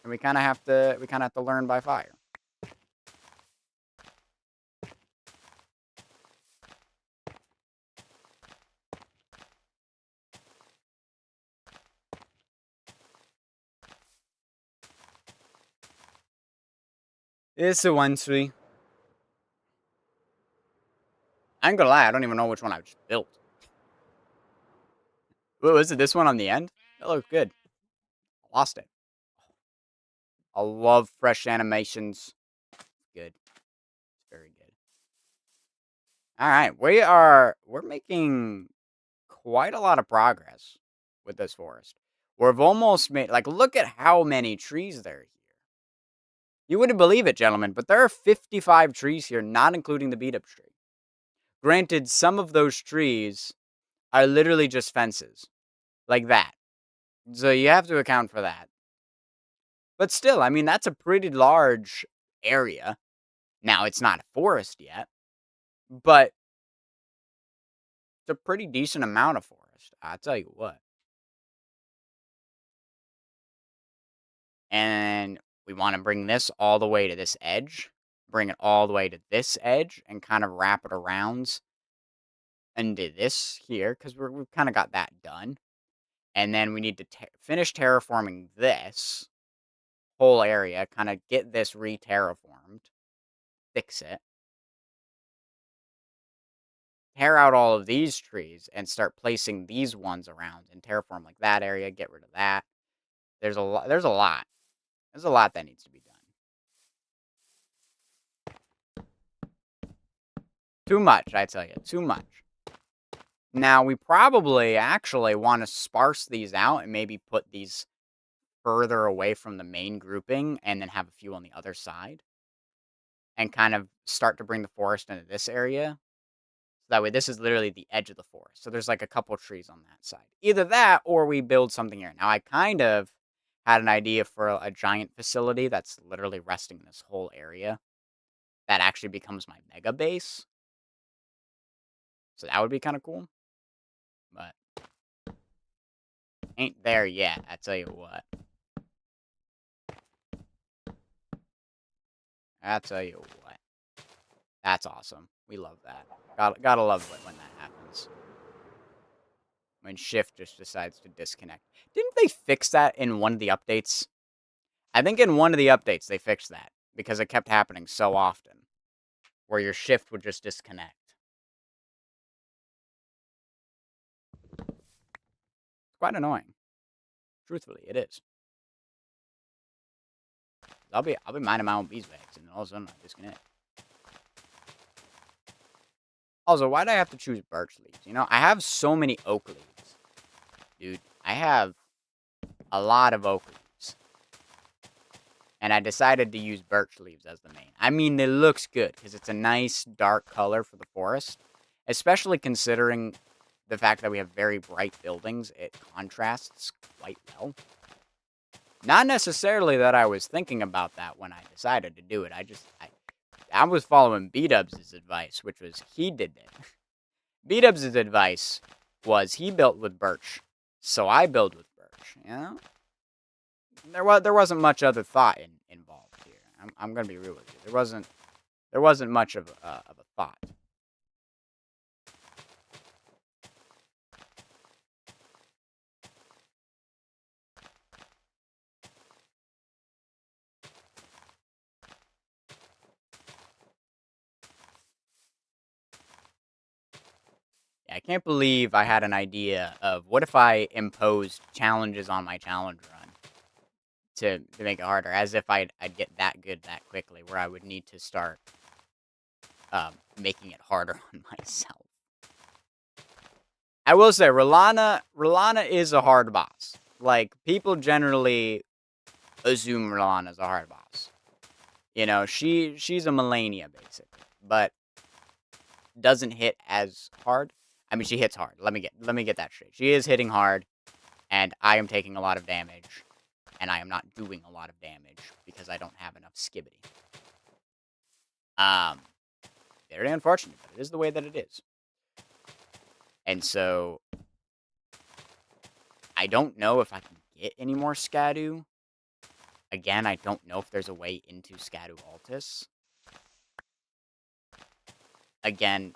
And we kind of have to learn by fire. It's a 1-3. I ain't gonna lie, I don't even know which one I just built. What was it? This one on the end? It looked good. I lost it. I love fresh animations. Good. It's very good. Alright, we're making quite a lot of progress with this forest. We've almost made, like, look at how many trees there are here. You wouldn't believe it, gentlemen, but there are 55 trees here, not including the beat-up tree. Granted, some of those trees are literally just fences. Like that. So you have to account for that. But still, I mean, that's a pretty large area. Now, it's not a forest yet, but it's a pretty decent amount of forest. I'll tell you what. And we want to bring this all the way to this edge, bring it all the way to this edge, and kind of wrap it around into this here, because we've kind of got that done. And then we need to finish terraforming this whole area, kind of get this re-terraformed, fix it, tear out all of these trees, and start placing these ones around, and terraform like that area, get rid of that. There's a lot. There's a lot. There's a lot that needs to be done. Too much, I tell you. Too much. Now, we probably actually want to sparse these out and maybe put these further away from the main grouping and then have a few on the other side. And kind of start to bring the forest into this area. So that way, this is literally the edge of the forest. So there's like a couple trees on that side. Either that or we build something here. Now, I kind of had an idea for a giant facility that's literally resting in this whole area. That actually becomes my mega base. So that would be kind of cool. But ain't there yet, I tell you what. I tell you what. That's awesome. We love that. Gotta love it when that happens. When Shift just decides to disconnect. Didn't they fix that in one of the updates? I think in one of the updates they fixed that. Because it kept happening so often. Where your Shift would just disconnect. It's quite annoying. Truthfully, it is. I'll be minding my own beeswax and all of a sudden I disconnect. Also, why do I have to choose birch leaves? You know, I have so many oak leaves. Dude, I have a lot of oak leaves. And I decided to use birch leaves as the main. I mean, it looks good because it's a nice dark color for the forest. Especially considering the fact that we have very bright buildings. It contrasts quite well. Not necessarily that I was thinking about that when I decided to do it. I was following B-Dubs' advice, which was he did it. B-Dubs' advice was he built with birch, so I build with birch. You know, there wasn't much other thought involved here. I'm gonna be real with you. There wasn't much of a thought. I can't believe I had an idea of what if I imposed challenges on my challenge run to make it harder, as if I'd get that good that quickly, where I would need to start making it harder on myself. I will say, R'Lana is a hard boss. Like, people generally assume R'Lana's a hard boss. You know, she's a Malenia, basically, but doesn't hit as hard. I mean, she hits hard. Let me get that straight. She is hitting hard, and I am taking a lot of damage, and I am not doing a lot of damage because I don't have enough skibbity. Very unfortunate, but it is the way that it is. And so, I don't know if I can get any more Scadu. Again, I don't know if there's a way into Scadu Altus. Again,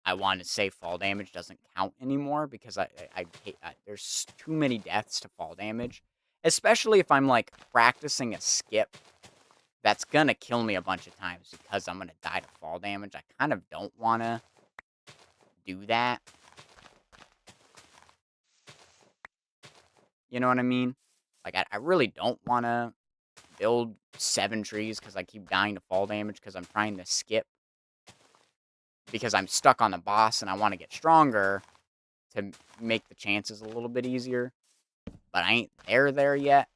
I want to say fall damage doesn't count anymore because I hate there's too many deaths to fall damage. Especially if I'm, like, practicing a skip that's gonna kill me a bunch of times because I'm gonna die to fall damage. I kind of don't want to do that. You know what I mean? Like, I really don't want to build 7 trees because I keep dying to fall damage because I'm trying to skip. Because I'm stuck on the boss and I want to get stronger to make the chances a little bit easier. But I ain't there yet.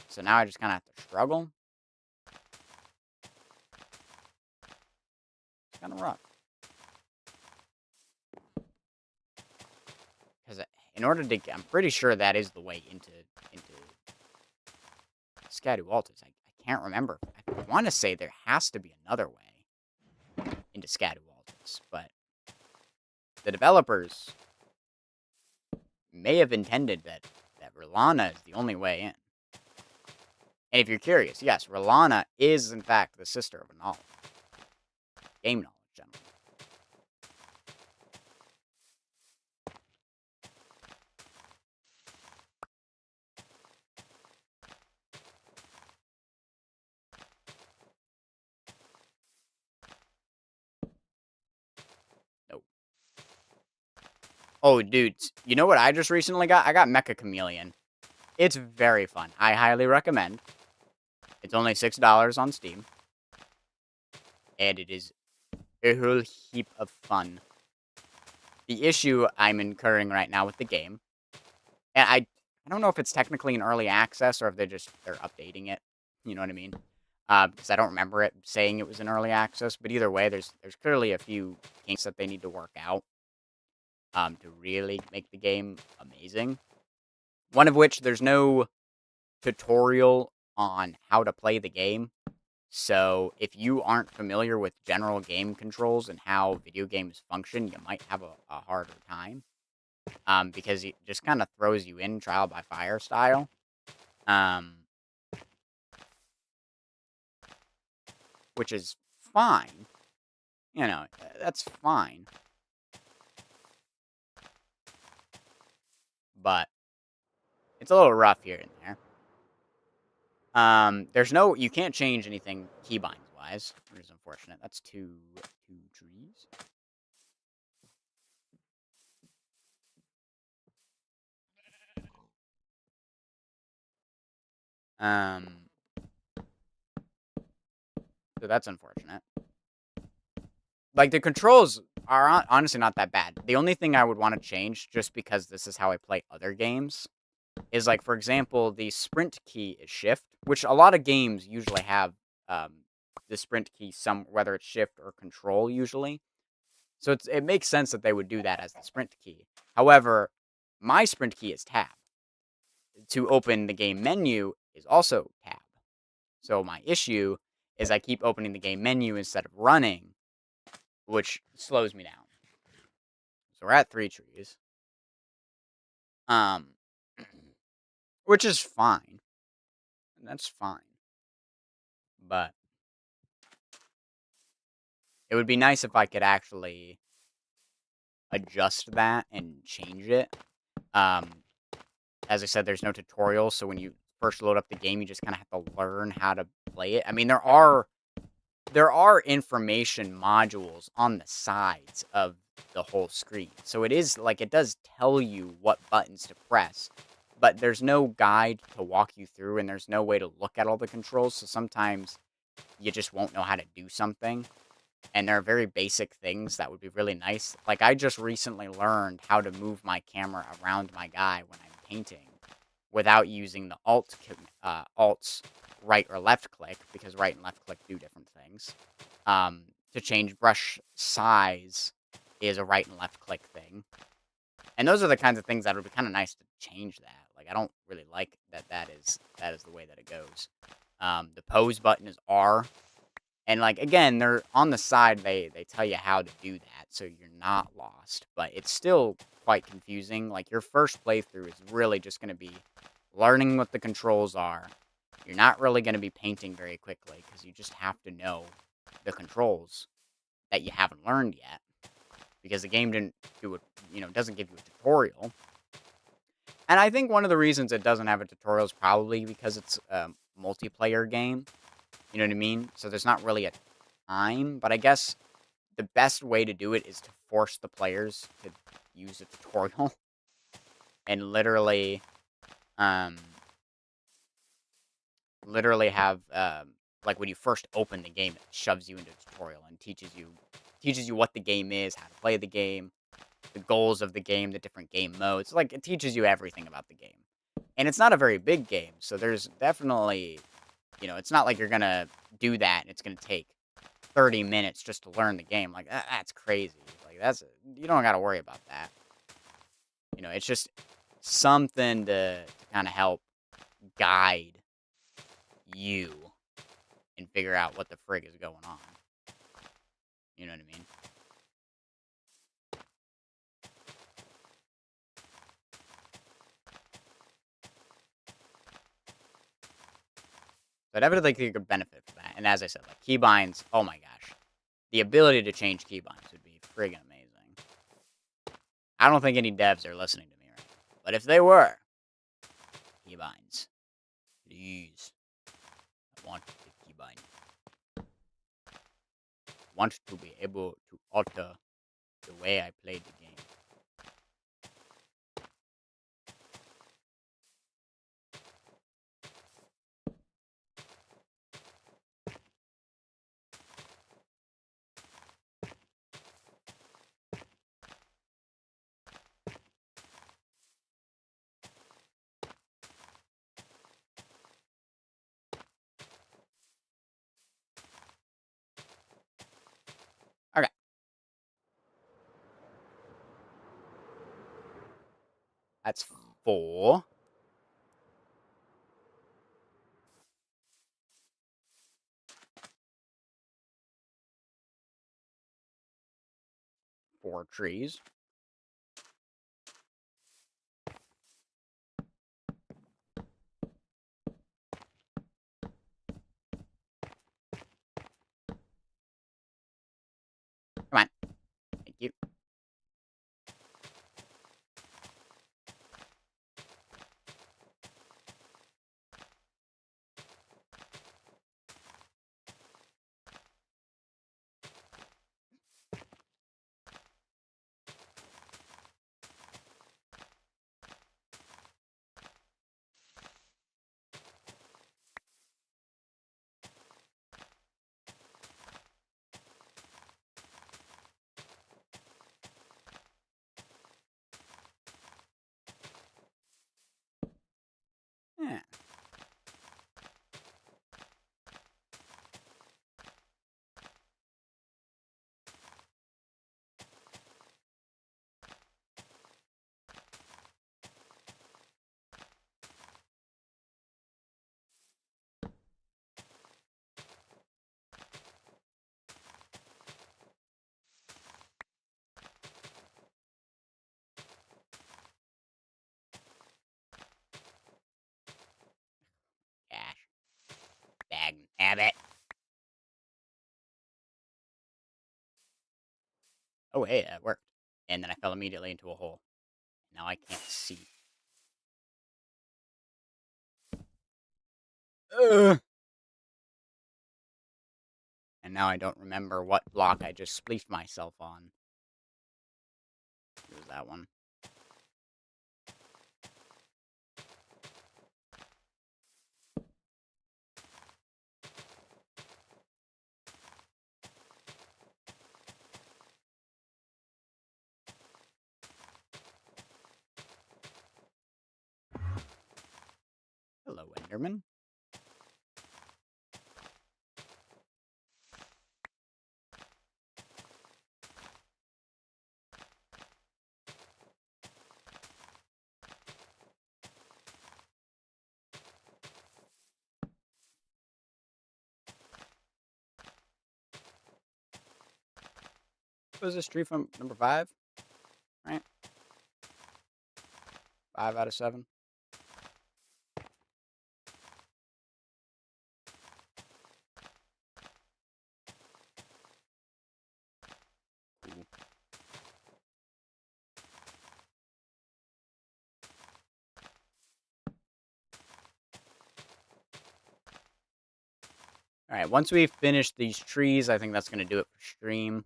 So now I just kind of have to struggle. It's kind of rough. Because in order to get, I'm pretty sure that is the way into Scadu Altus. I can't remember. I want to say there has to be another way into Scadu Altus, but the developers may have intended that R'Lana is the only way in. And if you're curious, yes, Rolana is, in fact, the sister of Anala. Game knowledge, gentlemen. Nope. Oh, dude, you know what I just recently got? I got Mecha Chameleon. It's very fun. I highly recommend. It's only $6 on Steam. And it is a whole heap of fun. The issue I'm incurring right now with the game, and I don't know if it's technically in early access or if they're updating it. You know what I mean? Because I don't remember it saying it was in early access. But either way, there's clearly a few kinks that they need to work out to really make the game amazing. One of which, there's no tutorial on how to play the game. So if you aren't familiar with general game controls and how video games function, you might have a harder time. Because it just kind of throws you in trial by fire style. Which is fine. You know, that's fine. But it's a little rough here and there. You can't change anything keybinds wise, which is unfortunate. That's two trees. So that's unfortunate. Like, the controls are honestly not that bad. The only thing I would want to change, just because this is how I play other games, is, like, for example, the sprint key is shift, which a lot of games usually have the sprint key, whether it's shift or control usually. So it makes sense that they would do that as the sprint key. However, my sprint key is tab. To open the game menu is also tab. So my issue is I keep opening the game menu instead of running, which slows me down. So we're at 3 trees. Which is fine. That's fine. But it would be nice if I could actually adjust that and change it. As I said, there's no tutorial, so when you first load up the game, you just kind of have to learn how to play it. I mean, there are information modules on the sides of the whole screen. So it is, like, it does tell you what buttons to press, but there's no guide to walk you through, and there's no way to look at all the controls, so sometimes you just won't know how to do something. And there are very basic things that would be really nice. Like, I just recently learned how to move my camera around my guy when I'm painting without using the Alt's right or left click, because right and left click do different things. To change brush size is a right and left click thing. And those are the kinds of things that would be kind of nice to change that. Like, I don't really like that is the way that it goes. The pose button is R. And, like, again, they're on the side, they tell you how to do that, so you're not lost. But it's still quite confusing. Like, your first playthrough is really just going to be learning what the controls are. You're not really going to be painting very quickly, because you just have to know the controls that you haven't learned yet. Because the game doesn't give you a tutorial. And I think one of the reasons it doesn't have a tutorial is probably because it's a multiplayer game. You know what I mean? So there's not really a time, but I guess the best way to do it is to force the players to use a tutorial. And literally have, like, when you first open the game, it shoves you into a tutorial and teaches you what the game is, how to play the game, the goals of the game, the different game modes. Like, it teaches you everything about the game. And it's not a very big game, so there's definitely... it's not like you're going to do that and it's going to take 30 minutes just to learn the game. Like, that's crazy. Like, you don't got to worry about that. It's just something to kind of help guide you and figure out what the frig is going on. You know what I mean? So I definitely think you could benefit from that. And as I said, like keybinds, oh my gosh. The ability to change keybinds would be friggin' amazing. I don't think any devs are listening to me right now. But if they were, keybinds, please. I want the keybind. I want to be able to alter the way I play the game. Okay. That's 4. Four trees. Come on. Thank you. Yeah. Gosh. Dag nabbit. Oh, hey, that worked. And then I fell immediately into a hole. Now I can't see. Ugh. And now I don't remember what block I just spleefed myself on. It was that one. Hello, Enderman. Was this tree from number 5? Right? 5 out of 7. Cool. Alright, once we've finished these trees, I think that's going to do it for stream.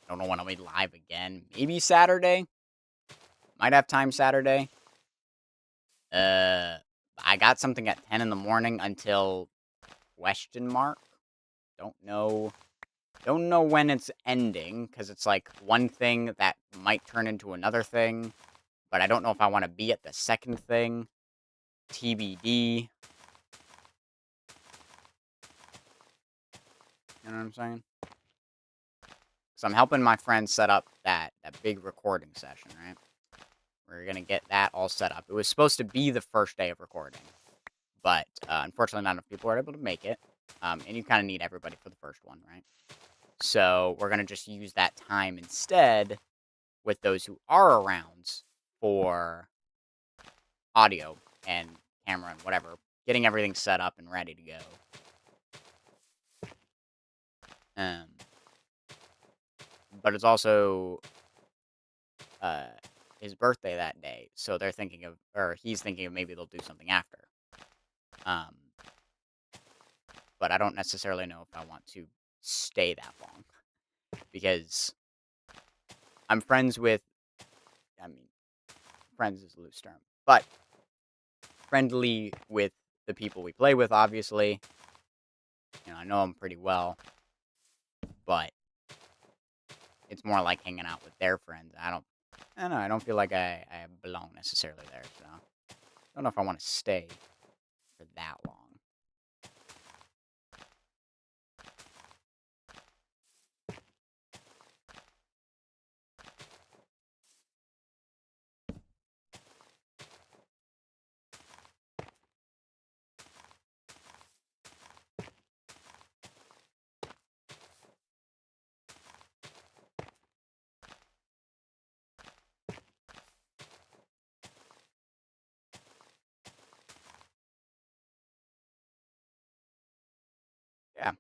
Don't know when I'll be live again. Maybe Saturday? Might have time Saturday. I got something at 10 in the morning until question mark. Don't know when it's ending, because it's like one thing that might turn into another thing. But I don't know if I want to be at the second thing. TBD. You know what I'm saying? So I'm helping my friend set up that big recording session, right? We're going to get that all set up. It was supposed to be the first day of recording. But unfortunately, not enough people were able to make it. And you kind of need everybody for the first one, right? So we're going to just use that time instead with those who are around for audio and camera and whatever getting everything set up and ready to go. But it's also his birthday that day, so they're thinking of, or he's thinking of maybe they'll do something after. But I don't necessarily know if I want to stay that long because I'm friends with, I mean, friends is a loose term, but friendly with the people we play with, obviously. You know, I know them pretty well, but it's more like hanging out with their friends. I don't know. I don't feel like I belong necessarily there, so I don't know if I want to stay for that long. Yeah.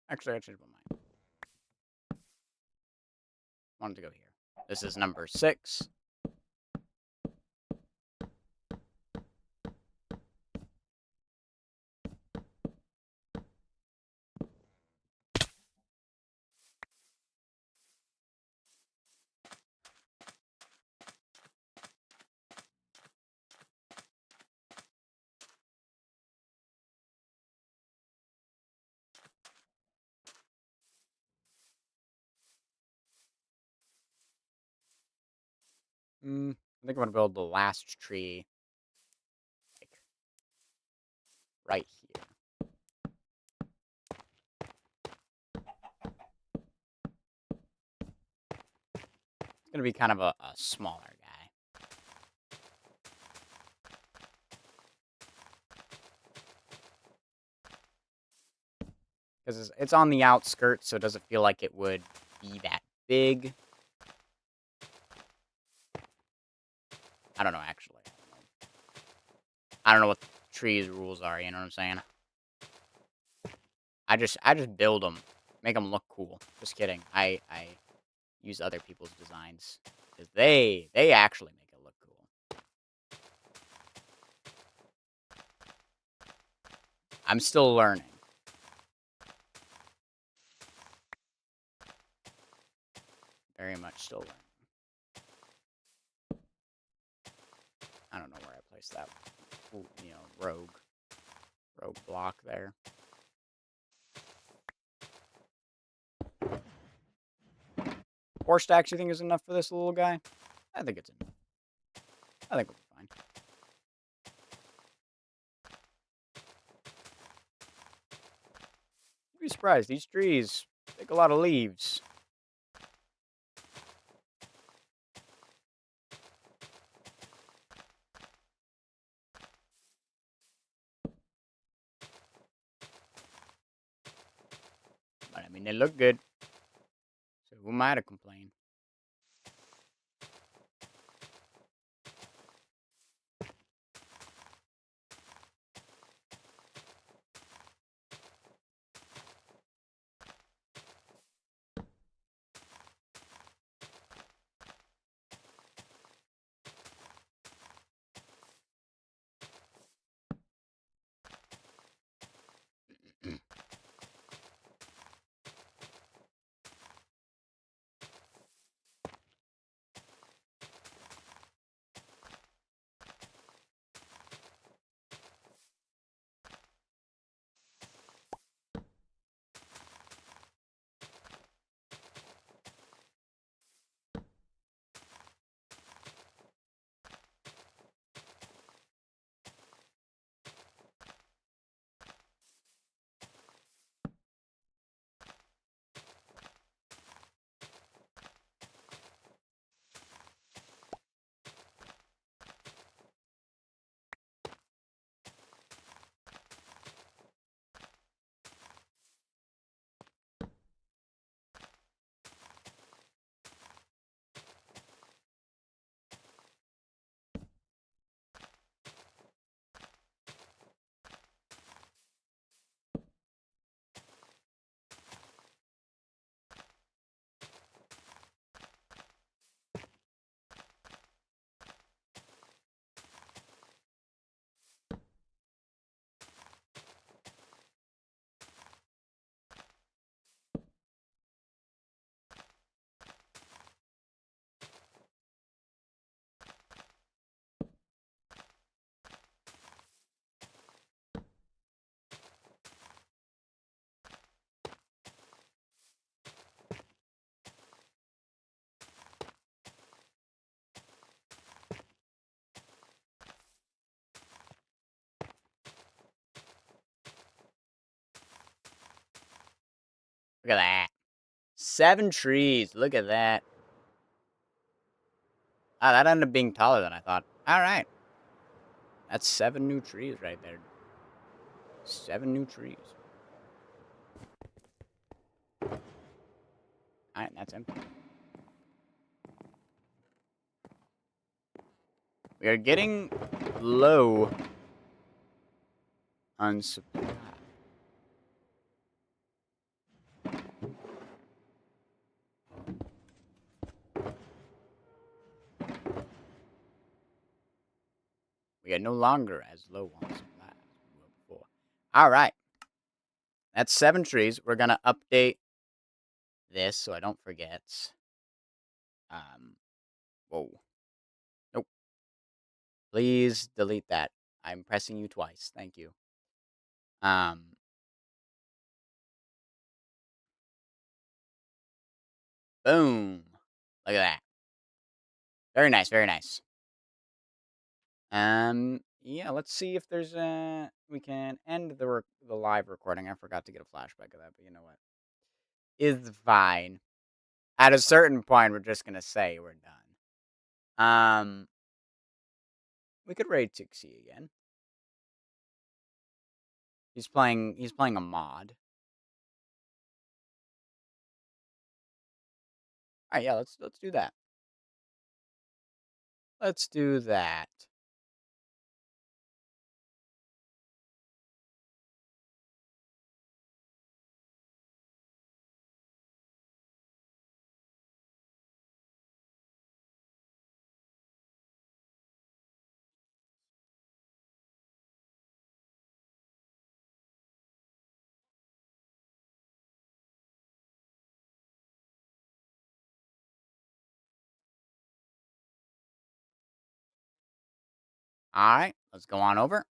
Actually, I changed my mind. Wanted to go here. This is number 6. I think I'm gonna build the last tree, like, right here. It's gonna be kind of a smaller guy. Because it's on the outskirts, so it doesn't feel like it would be that big. I don't know, actually. I don't know what the tree's rules are, you know what I'm saying? I just build them. Make them look cool. Just kidding. I use other people's designs. Because they actually make it look cool. I'm still learning. Very much still learning. I don't know where I placed that, you know, rogue block there. 4 stacks you think is enough for this little guy? I think it's enough. I think we'll be fine. You'd be surprised. These trees take a lot of leaves. But, I mean, they look good. So who am I to complain? Look at that. 7 trees. Look at that. Ah, that ended up being taller than I thought. All right. That's 7 new trees right there. 7 new trees. All right, that's empty. We are getting low on supply. We are no longer as low on supply as we were before. All right. That's 7 trees. We're going to update this so I don't forget. Whoa. Nope. Please delete that. I'm pressing you twice. Thank you. Boom. Look at that. Very nice, very nice. Yeah, let's see if there's we can end the live recording. I forgot to get a flashback of that, but you know what? Is fine. At a certain point, we're just gonna say we're done. We could raid Tixie again. He's playing a mod. Alright, yeah, let's do that. Let's do that. Alright, let's go on over.